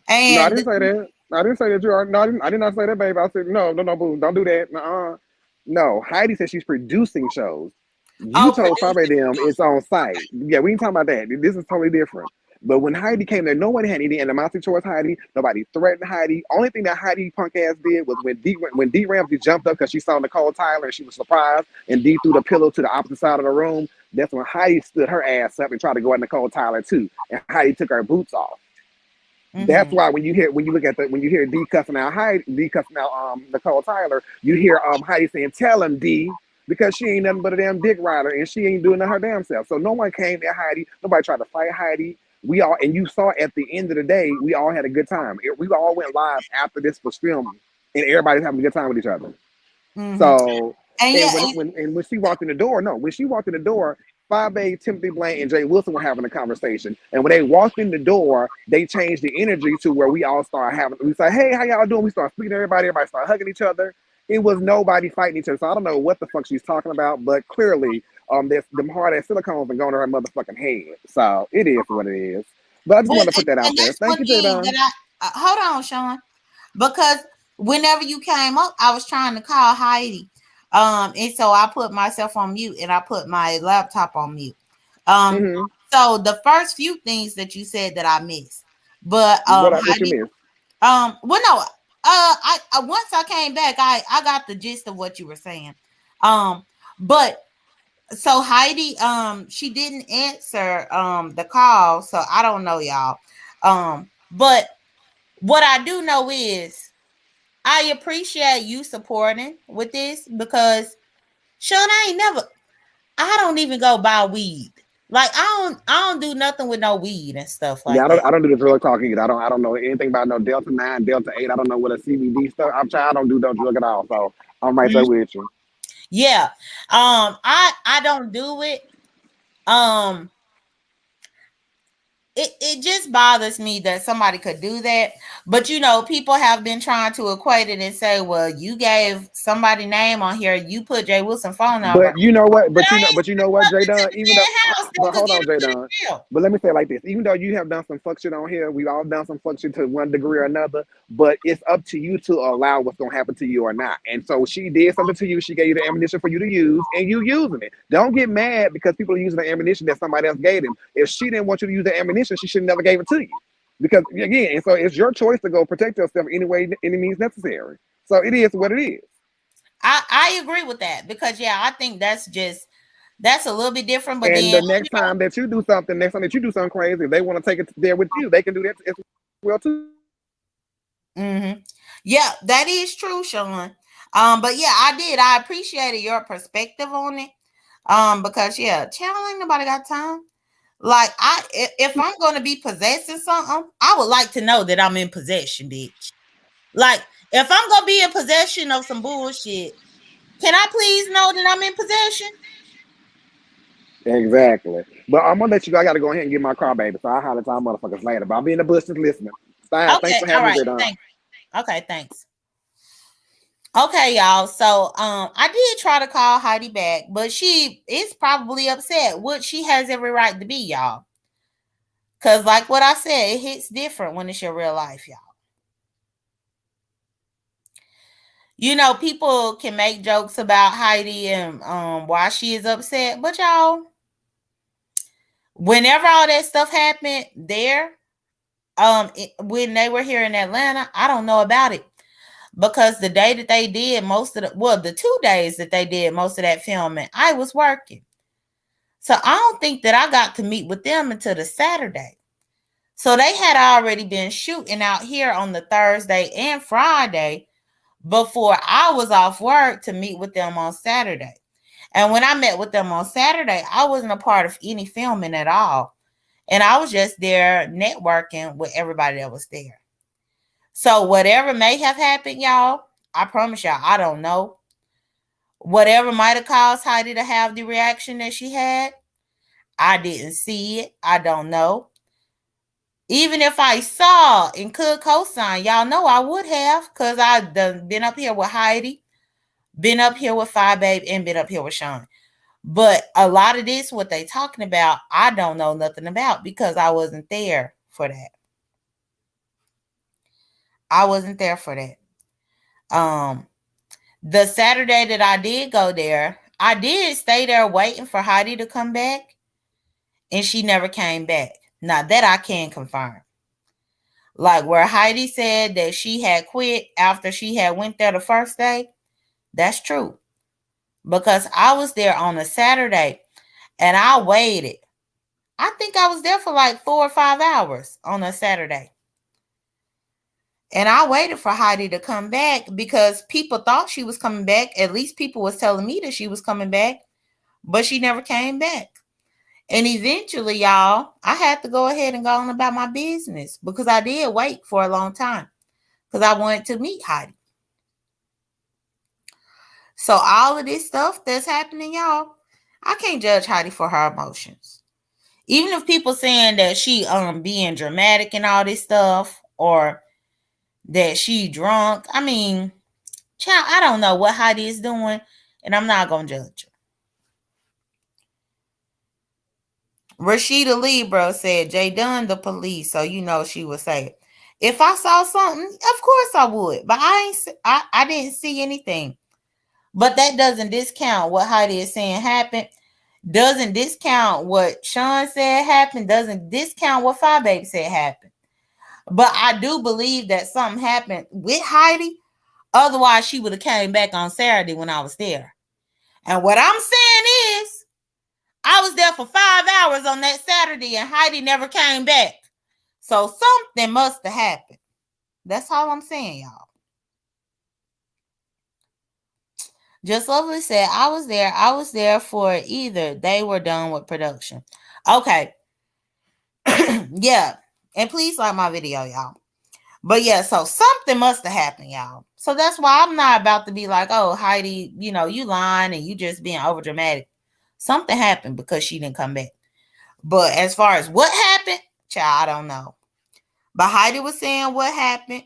And no, I And didn't say that. I didn't say that you are. No, I did not say that, baby. I said no, boo, don't do that. No, Heidi said she's producing shows. You told Fabe them it's on site. Yeah, we ain't talking about that. This is totally different. But when Heidi came there, no one had any animosity towards Heidi. Nobody threatened Heidi. Only thing that Heidi punk ass did was when D Ramsey jumped up because she saw Nicole Tyler and she was surprised, and D threw the pillow to the opposite side of the room. That's when Heidi stood her ass up and tried to go at Nicole Tyler too, and Heidi took her boots off. Mm-hmm. That's why when you hear D cussing out Nicole Tyler, you hear Heidi saying, "Tell him, D," because she ain't nothing but a damn dick rider and she ain't doing it her damn self. So no one came at Heidi. Nobody tried to fight Heidi. We all, and you saw at the end of the day, we all had a good time. We all went live after this was filmed, and everybody's having a good time with each other. Mm-hmm. So, And and yeah, when she walked in the door, no, when she walked in the door, 5A, Timothy Blank, and Jay Wilson were having a conversation. And when they walked in the door, they changed the energy to where we all started having. We said, "Hey, how y'all doing?" We started speaking to everybody. Everybody started hugging each other. It was nobody fighting each other. So I don't know what the fuck she's talking about, but clearly, there's them hard ass silicones been going to her motherfucking head. So it is what it is. But I just but wanted to put that out and there. that's Thank one you, thing J.Dunn. that hold on, Sean, because whenever you came up, I was trying to call Heidi, and so I put myself on mute and I put my laptop on mute. Um, Mm-hmm. so the first few things that you said that I missed, but What you Heidi, missed? well, no, I once I came back, I got the gist of what you were saying, but so Heidi, she didn't answer the call, so I don't know, y'all, but what I do know is I appreciate you supporting with this because Sean, I don't even go buy weed. Like I don't do nothing with no weed and stuff Yeah, like that. I don't do the drug talk either. I don't know anything about no Delta 9, Delta 8. I don't know what a CBD stuff. I don't do no drug at all. So I'm right there Mhm. with you. Yeah. I don't do it. Um it just bothers me that somebody could do that. But people have been trying to equate it and say, well, you gave somebody name on here, you put Jay Wilson phone number. But you know what? But I ain't But you know sent what, J nothing to Dunn? the Even though, man house that but could hold get on, him J to Dunn. the jail. But let me say it like this: even though you have done some fuck shit on here, we all done some fuck shit to one degree or another. But it's up to you to allow what's gonna happen to you or not. And so she did something to you. She gave you the ammunition for you to use, and you using it. Don't get mad because people are using the ammunition that somebody else gave them. If she didn't want you to use the ammunition, she should never gave it to you. Because again, and so it's your choice to go protect yourself any way, any means necessary. So it is what it is. I agree with that because yeah, I think that's a little bit different. But And then the next time that you do something, next time that you do something crazy, if they want to take it there with you, they can do that as well too. mm-hmm. Yeah, that is true, Sean. But yeah, I appreciated your perspective on it. Because yeah, channel ain't nobody got time. Like if I'm gonna be possessing something, I would like to know that I'm in possession, bitch. Like if I'm gonna be in possession of some bullshit, can I please know that I'm in possession? Exactly. But I'm gonna let you go. I gotta go ahead and get my car, baby. So I'll holler at y'all motherfuckers later. But I'll be in the bush just listening. Bye. Thanks Okay, for all having me, right, J-Don. thanks. Okay, thanks. Okay, y'all. So I did try to call Heidi back, but she is probably upset, which she has every right to be, y'all. Cause like what I said, it hits different when it's your real life, y'all. People can make jokes about Heidi and why she is upset, but y'all, whenever all that stuff happened there, when they were here in Atlanta, I don't know about it because the day that they did the 2 days that they did most of that filming, I was working. So I don't think that I got to meet with them until the Saturday. So they had already been shooting out here on the Thursday and Friday before I was off work to meet with them on Saturday. And when I met with them on Saturday, I wasn't a part of any filming at all. And I was just there networking with everybody that was there. So whatever may have happened, y'all, I promise y'all, I don't know. Whatever might have caused Heidi to have the reaction that she had, I didn't see it. I don't know. Even if I saw and could co-sign, y'all know I would have, because I've been up here with Heidi, been up here with Five Babe, and been up here with Sean. But a lot of this, what they talking about, I don't know nothing about because I wasn't there for that. I wasn't there for that. The Saturday that I did go there, I did stay there waiting for Heidi to come back, and she never came back. Now that I can confirm. Like where Heidi said that she had quit after she had went there the first day, that's true. Because I was there on a Saturday and I waited. I think I was there for like 4 or 5 hours on a Saturday. And I waited for Heidi to come back because people thought she was coming back. At least people was telling me that she was coming back, but she never came back. And eventually, y'all, I had to go ahead and go on about my business because I did wait for a long time because I wanted to meet Heidi. So all of this stuff that's happening, y'all, I can't judge Heidi for her emotions. Even if people saying that she being dramatic and all this stuff, or that she drunk, I mean, child, I don't know what Heidi is doing, and I'm not gonna judge her. Rashida Libra said, J.Dunn the police, so you know she would say, if I saw something, of course I would, but I didn't see anything. But that doesn't discount what Heidi is saying happened. Doesn't discount what Sean said happened. Doesn't discount what Five Baby said happened. But I do believe that something happened with Heidi. Otherwise, she would have came back on Saturday when I was there. And what I'm saying is, I was there for 5 hours on that Saturday and Heidi never came back. So something must have happened. That's all I'm saying, y'all. Just Lovely said, I was there. I was there for either. They were done with production. Okay. Yeah. And please like my video, y'all. But yeah, so something must have happened, y'all. So that's why I'm not about to be like, oh, Heidi, you know, you lying and you just being over dramatic. Something happened because she didn't come back. But as far as what happened, child, I don't know. But Heidi was saying what happened.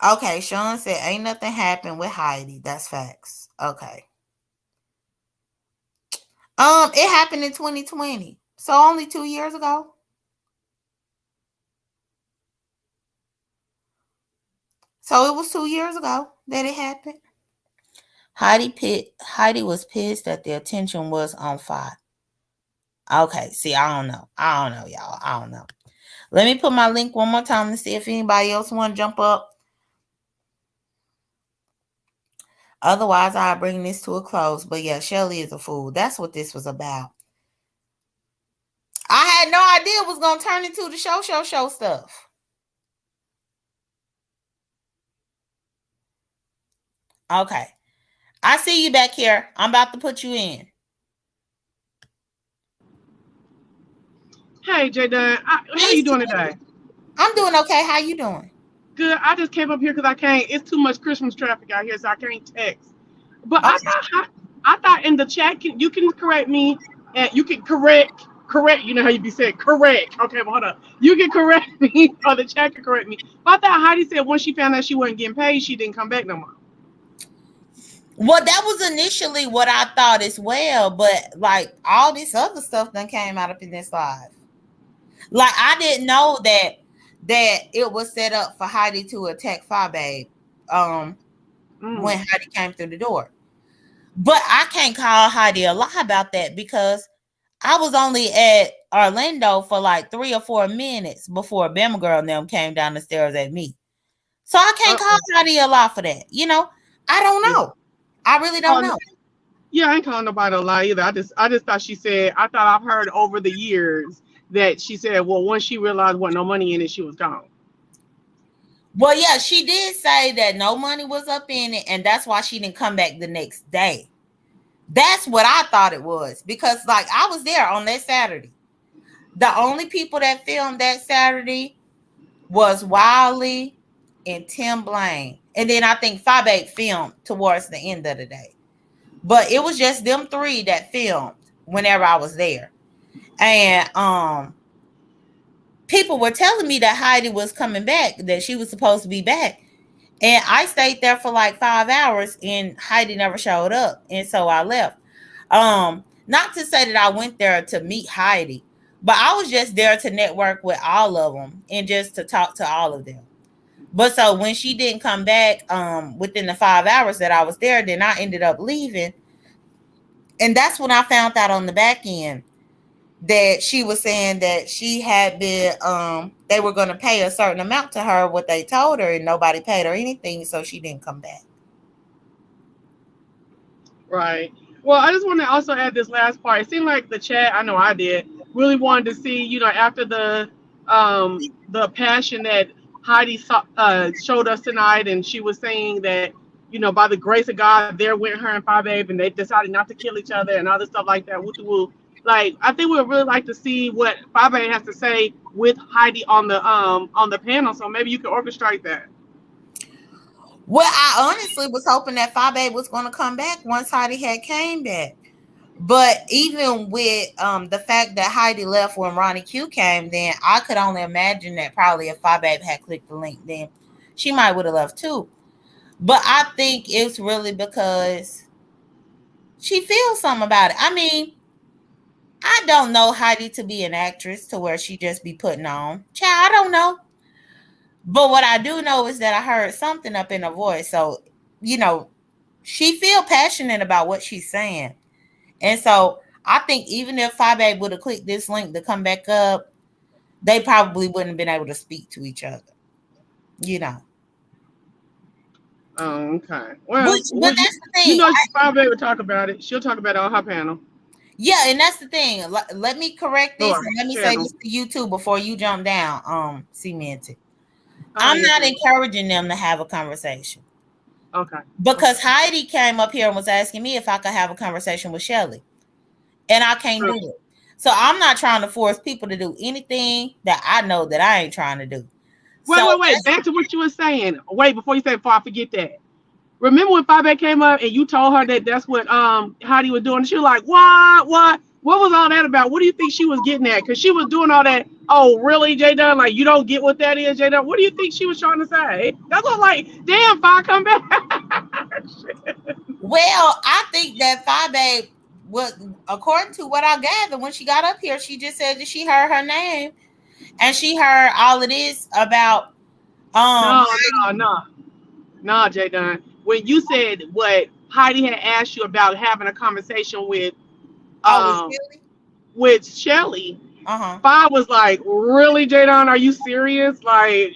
Okay, Sean said ain't nothing happened with Heidi. That's facts. Okay. It happened in 2020. So only 2 years ago. So it was 2 years ago that it happened. Heidi was pissed that the attention was on fire. Okay, see, I don't know. I don't know, y'all. I don't know. Let me put my link one more time to see if anybody else want to jump up. Otherwise, I'll bring this to a close. But yeah, Shelley is a fool. That's what this was about. I had no idea it was going to turn into the show stuff. Okay. I see you back here. I'm about to put you in. Hey, J.Dunn, how you doing today? I'm doing okay. How you doing? Good. I just came up here because I can't. It's too much Christmas traffic out here, so I can't text. But Okay. I thought in the chat you can correct me, and you can correct. You know how you be saying correct. Okay, but hold up. You can correct me, or the chat can correct me. But I thought Heidi said once she found out she wasn't getting paid, she didn't come back no more. Well, that was initially what I thought as well, but like all this other stuff done came out up in this live. Like I didn't know that it was set up for Heidi to attack Fabe when Mm. Heidi came through the door. But I can't call Heidi a lie about that because I was only at Orlando for like 3 or 4 minutes before Bama Girl and them came down the stairs at me. So I can't call Uh-uh. Heidi a lie for that. You know, I don't Yeah. know. I really don't Oh, know. yeah, I ain't calling nobody a lie either. I just thought she said. I thought I've heard over the years that she said, well, once she realized what no money in it, she was gone. Well, yeah, she did say that no money was up in it, and that's why she didn't come back the next day. That's what I thought it was because, like, I was there on that Saturday. The only people that filmed that Saturday was Wiley and Tim Blaine, and then I think Fabe filmed towards the end of the day. But it was just them three that filmed whenever I was there, and people were telling me that Heidi was coming back, that she was supposed to be back. And I stayed there for like 5 hours and Heidi never showed up. And so I left. Not to say that I went there to meet Heidi, but I was just there to network with all of them and just to talk to all of them. But so when she didn't come back within the 5 hours that I was there, then I ended up leaving. And that's when I found out on the back end that she was saying that she had been they were going to pay a certain amount to her, what they told her, and nobody paid her anything, so she didn't come back. Right. Well, I just want to also add this last part. It seemed like the chat, I know I did, really wanted to see, after the passion that Heidi showed us tonight, and she was saying that, by the grace of God, there went her and Five Babe, and they decided not to kill each other and all this stuff like that. Woo woo. Like, I think we would really like to see what Five Babe has to say with Heidi on the panel. So maybe you can orchestrate that. Well, I honestly was hoping that Fabe was going to come back once Heidi had came back. But even with the fact that Heidi left when Ronnie Q came, then I could only imagine that probably if Fabe had clicked the link, then she might would have left too. But I think it's really because she feels something about it. I mean, I don't know Heidi to be an actress to where she just be putting on. Child, I don't know. But what I do know is that I heard something up in her voice. So, you know, she feel passionate about what she's saying. And so I think even if Fabe would have clicked this link to come back up, they probably wouldn't have been able to speak to each other. You know. Oh, okay. But that's the You thing. know, she's probably able to talk about it. She'll talk about it on her panel. Yeah, and that's the thing. Let me correct this Or and let me say channel. this to you too before you jump down, cemented. I'm Yes, not ma'am. encouraging them to have a conversation. Okay. Okay. Because Heidi came up here and was asking me if I could have a conversation with Shelley. And I can't True. do it. So I'm not trying to force people to do anything that I know that I ain't trying to do. So Wait. Back to what you were saying. Wait, before I forget that. Remember when Fabe came up and you told her that that's what Heidi was doing? She was like, what was all that about? What do you think she was getting at? Because she was doing all that. Oh, really, J.Dunn? Like, you don't get what that is, J.Dunn? What do you think she was trying to say? That's what, like, damn, Fabe, come back. well, I think that Fabe, what according to what I gathered when she got up here, she just said that she heard her name and she heard all of this about No, Heidi. no, no, no, J.Dunn. When you said what Heidi had asked you about having a conversation Oh, it's um Shelley? with Shelly, Uh-huh. Five was like, really, J.Dunn, are you serious? Like,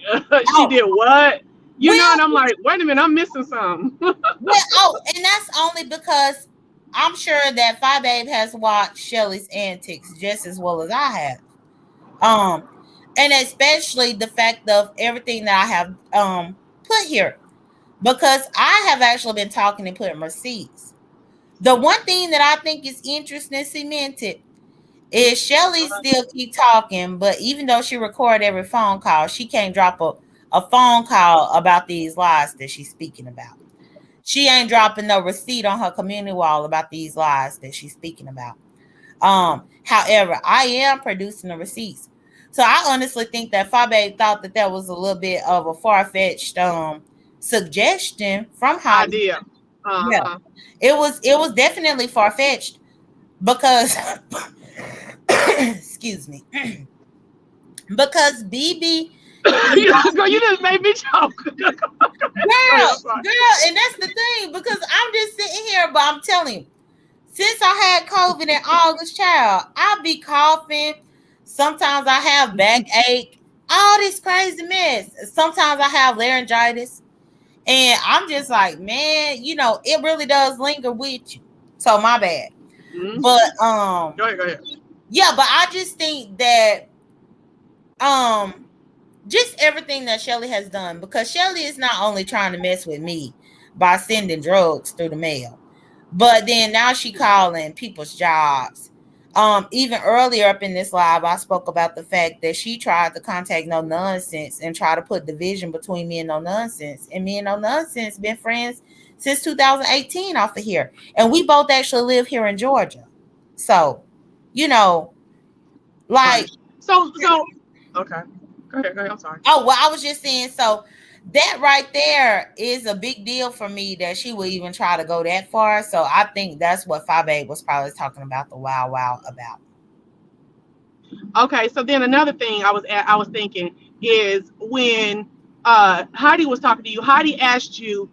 she Oh, did what? You know, and well, I'm like, wait a minute, I'm missing something. and that's only because I'm sure that Fi Babe has watched Shelly's antics just as well as I have. Um, and especially the fact of everything that I have put here. Because I have actually been talking and putting receipts. The one thing that I think is interesting and cemented is Shelly still keep talking, but even though she record every phone call, she can't drop a phone call about these lies that she's speaking about. She ain't dropping no receipt on her community wall about these lies that she's speaking about. However, I am producing the receipts. So I honestly think that Fabe thought that that was a little bit of a far-fetched suggestion from Holly. Idea. Yeah. Uh-huh. It was definitely far-fetched because excuse me. Because BB is Girl, you just made me choke. Go ahead, girl, I'm sorry. girl, and that's the thing because I'm just sitting here, but I'm telling you, since I had COVID in August, child, I be coughing. Sometimes I have backache, all this crazy mess. Sometimes I have laryngitis, and I'm just like, man, it really does linger with you. So my bad, but Mm-hmm. Go ahead. yeah, but I just think that um just everything that Shelly has done because Shelly is not only trying to mess with me by sending drugs through the mail, but then now she calling people's jobs. Even earlier up in this live, I spoke about the fact that she tried to contact No Nonsense and try to put division between me and No Nonsense. And me and No Nonsense been friends since 2018 off of here. And we both actually live here in Georgia. So, you know, Okay. like So okay. Go ahead, I'm sorry. oh, well, I was just saying, so that right there is a big deal for me that she would even try to go that far. So I think that's what Fabe was probably talking about the wow wow about. Okay, so then another thing I was thinking is when Heidi was talking to you, Heidi asked you,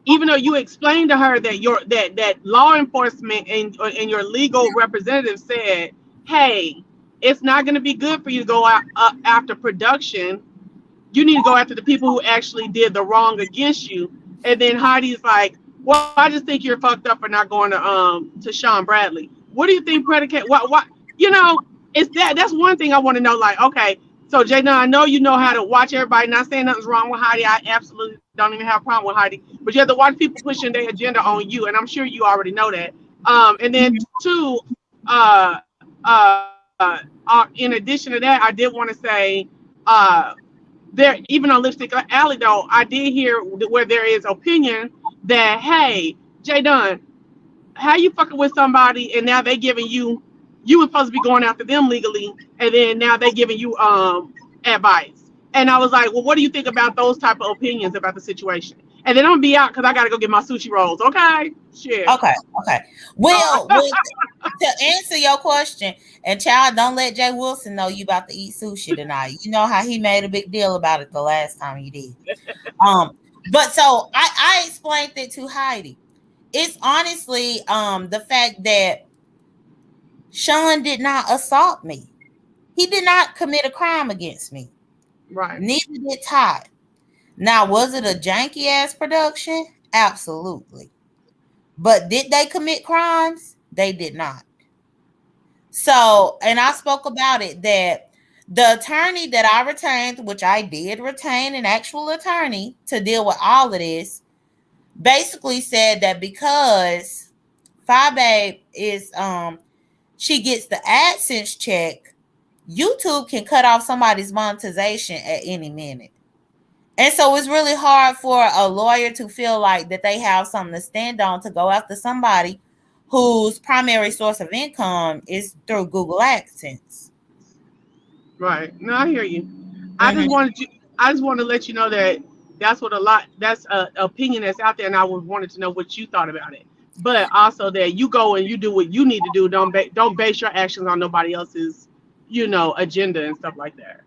even though you explained to her that that law enforcement and your legal representative said, hey, it's not going to be good for you to go out after production. You need to go after the people who actually did the wrong against you. And then Heidi's like, well, I just think you're fucked up for not going to Sean Bradley. What do you think predicate what you know, it's that's one thing I want to know. Like, okay, so Jayden, I know you know how to watch everybody, not saying nothing's wrong with Heidi. I absolutely don't even have a problem with Heidi. But you have to watch people pushing their agenda on you, and I'm sure you already know that. And then two, in addition to that, I did want to say, uh there, even on Lipstick Alley, though, I did hear where there is opinion that, hey, J.Dunn, how you fucking with somebody and now they giving you were supposed to be going after them legally, and then now they giving you advice. And I was like, well, what do you think about those type of opinions about the situation? And then I'm gonna be out because I gotta go get my sushi rolls. Okay, shit. Okay, okay. Well, to answer your question, and child, don't let Jay Wilson know you about to eat sushi tonight. You know how he made a big deal about it the last time he did. But so I explained it to Heidi. It's honestly the fact that Sean did not assault me. He did not commit a crime against me. Right. Neither did Ty. Now, was it a janky ass production? Absolutely. But did they commit crimes? They did not. So, and I spoke about it that the attorney that I retained, which I did retain an actual attorney to deal with all of this, basically said that because Fabe is she gets the AdSense check, YouTube can cut off somebody's monetization at any minute. And so it's really hard for a lawyer to feel like that they have something to stand on to go after somebody whose primary source of income is through Google AdSense. Right. No, I hear you. I just Mm-hmm. wanted you. I just want to let you know that that's what a lot. That's a opinion that's out there, and I wanted to know what you thought about it. But also that you go and you do what you need to do. Don't base your actions on nobody else's, agenda and stuff like that.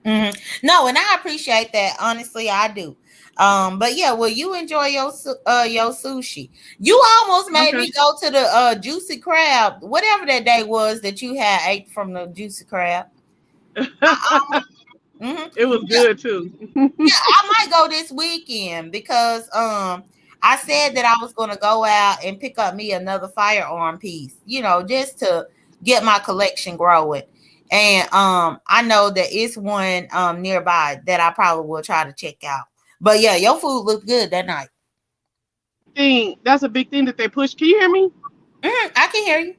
Mm-hmm. No, and I appreciate that. Honestly, I do. But yeah, well, you enjoy your sushi. You almost made Okay. me go to the juicy crab, whatever that day was that you had ate from the juicy crab. Mm-hmm. It was good too. Yeah, I might go this weekend because I said that I was gonna go out and pick up me another firearm piece, just to get my collection growing. And I know that it's one nearby that I probably will try to check out. But yeah, your food looked good that night. That's a big thing that they push. Can you hear me? I can hear you.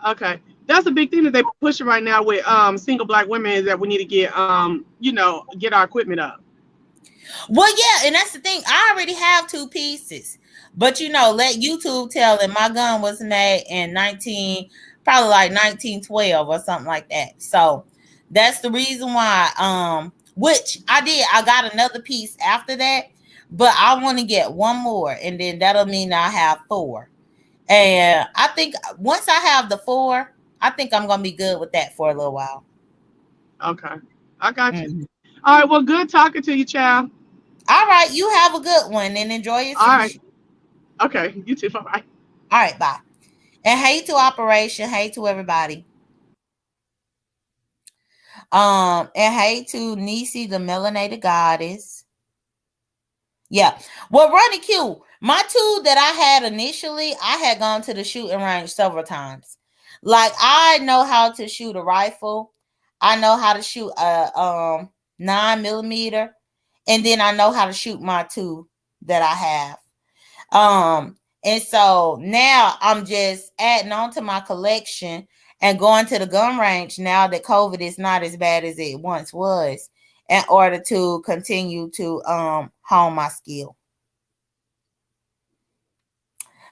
Okay. That's a big thing that they pushing right now with single black women is that we need to get our equipment up. Well, yeah, and that's the thing. I already have two pieces, but let YouTube tell that my gun was made in probably like 1912 or something like that. So that's the reason why. Which I did. I got another piece after that, but I want to get one more, and then that'll mean I have four. And I think once I have the four, I think I'm gonna be good with that for a little while. Okay. I got you. Mhm. All right. Well, good talking to you, child. All right, you have a good one and enjoy your All right. sushi. Okay. You too. Bye bye. All right, bye. And hey to Operation, hey to everybody. And hey to Nisi, the melanated goddess. Yeah. Well, Ronnie Q, my two that I had initially, I had gone to the shooting range several times. Like I know how to shoot a rifle. I know how to shoot a 9mm, and then I know how to shoot my two that I have. And so now I'm just adding on to my collection and going to the gun range now that COVID is not as bad as it once was, in order to continue to hone my skill.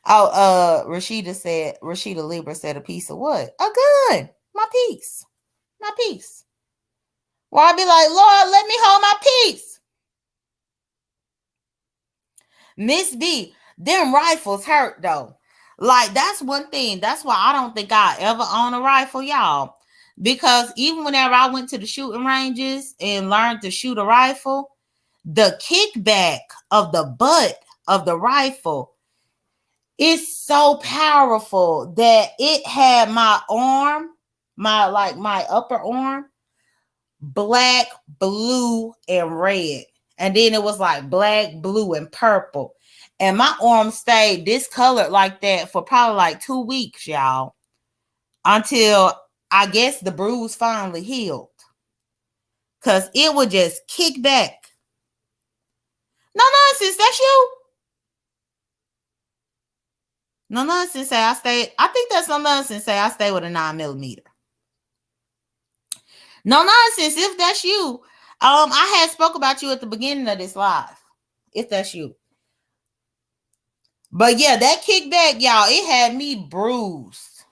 Oh, Rashida Libra said a piece of what? A gun. My piece. My piece. Well, I'd be like, Lord, let me hold my peace. Miss B, them rifles hurt though. Like that's one thing. That's why I don't think I ever own a rifle, y'all. Because even whenever I went to the shooting ranges and learned to shoot a rifle, the kickback of the butt of the rifle is so powerful that it had my arm, my upper arm, black, blue, and red. And then it was like black, blue, and purple. And my arm stayed discolored like that for probably like 2 weeks, y'all. Until I guess the bruise finally healed. Cause it would just kick back. No nonsense, that's you. No nonsense say I stayed. I think that's no nonsense say I stay with a 9mm. No nonsense if that's you. I had spoke about you at the beginning of this live, if that's you. But yeah, that kickback, y'all, it had me bruised.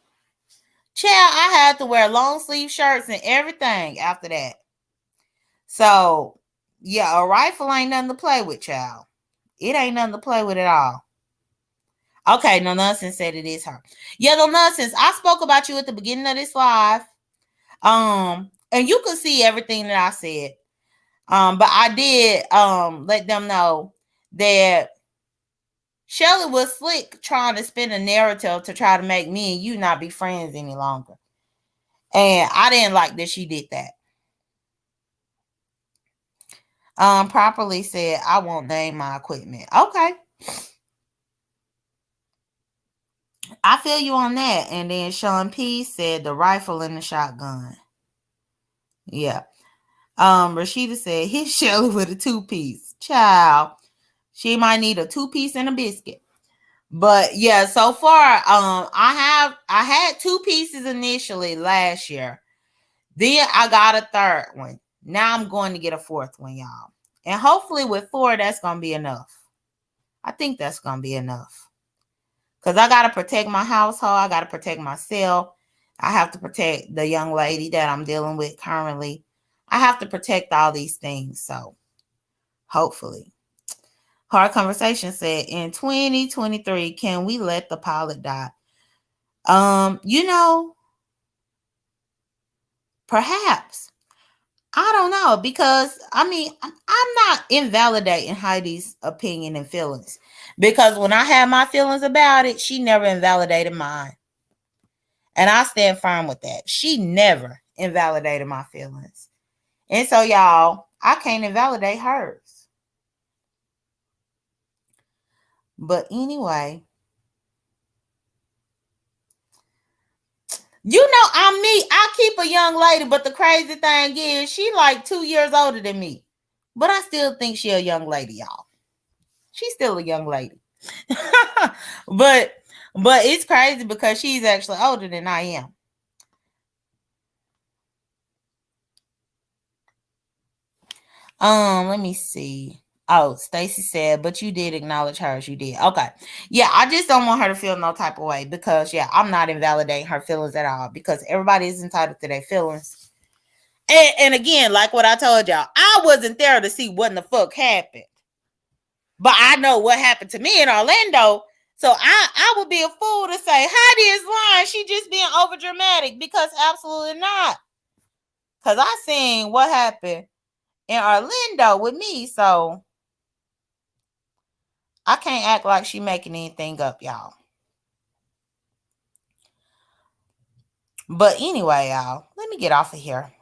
Child, I had to wear long sleeve shirts and everything after that. So, yeah, a rifle ain't nothing to play with, child. It ain't nothing to play with at all. Okay, no nonsense said it is her. Yeah, no nonsense. I spoke about you at the beginning of this live. And you can see everything that I said. But I did let them know that Shelley was slick trying to spin a narrative to try to make me and you not be friends any longer. And I didn't like that she did that. Properly said, I won't name my equipment. Okay. I feel you on that. And then Sean P said the rifle and the shotgun. Yeah. Rashida said hit Shelley with a 2-piece. Child. She might need a 2-piece and a biscuit. But yeah, so far, I had 2 pieces initially last year. Then I got a 3rd one. Now I'm going to get a 4th one, y'all. And hopefully with 4, that's going to be enough. I think that's going to be enough. Because I got to protect my household. I got to protect myself. I have to protect the young lady that I'm dealing with currently. I have to protect all these things. So hopefully. Hard Conversation said, in 2023, can we let the pilot die? Perhaps. I don't know, because I mean, I'm not invalidating Heidi's opinion and feelings, because when I had my feelings about it, she never invalidated mine. And I stand firm with that. She never invalidated my feelings. And so, y'all, I can't invalidate hers. But anyway, I'm me. I keep a young lady, but the crazy thing is she like 2 years older than me. But I still think she a young lady, y'all. She's still a young lady. but it's crazy because she's actually older than I am. Let me see. Oh, Stacy said, but you did acknowledge hers. You did. Okay. Yeah, I just don't want her to feel no type of way, because yeah, I'm not invalidating her feelings at all, because everybody is entitled to their feelings. And again, like what I told y'all, I wasn't there to see what in the fuck happened. But I know what happened to me in Orlando. So I would be a fool to say Heidi is lying. She just being over dramatic, because absolutely not. Because I seen what happened in Orlando with me. So I can't act like she making anything up, y'all. But anyway, y'all, let me get off of here.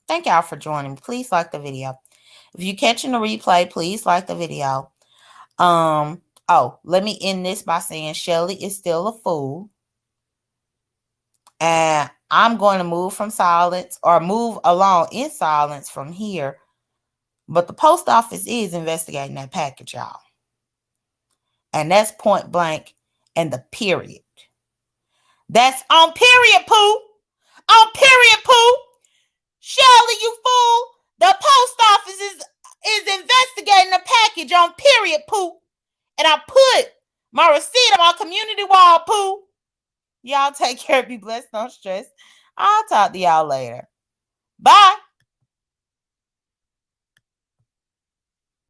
Thank y'all for joining me. Please like the video. If you're catching the replay, please like the video. Let me end this by saying Shelley is still a fool. And I'm going to move from silence, or move along in silence from here. But the post office is investigating that package, y'all. And that's point blank and the period. That's on period, poo. On period, poo. Shelley, you fool. The post office is investigating the package on period, poo. And I put my receipt on my community wall, poo. Y'all take care. Be blessed. Don't stress. I'll talk to y'all later. Bye.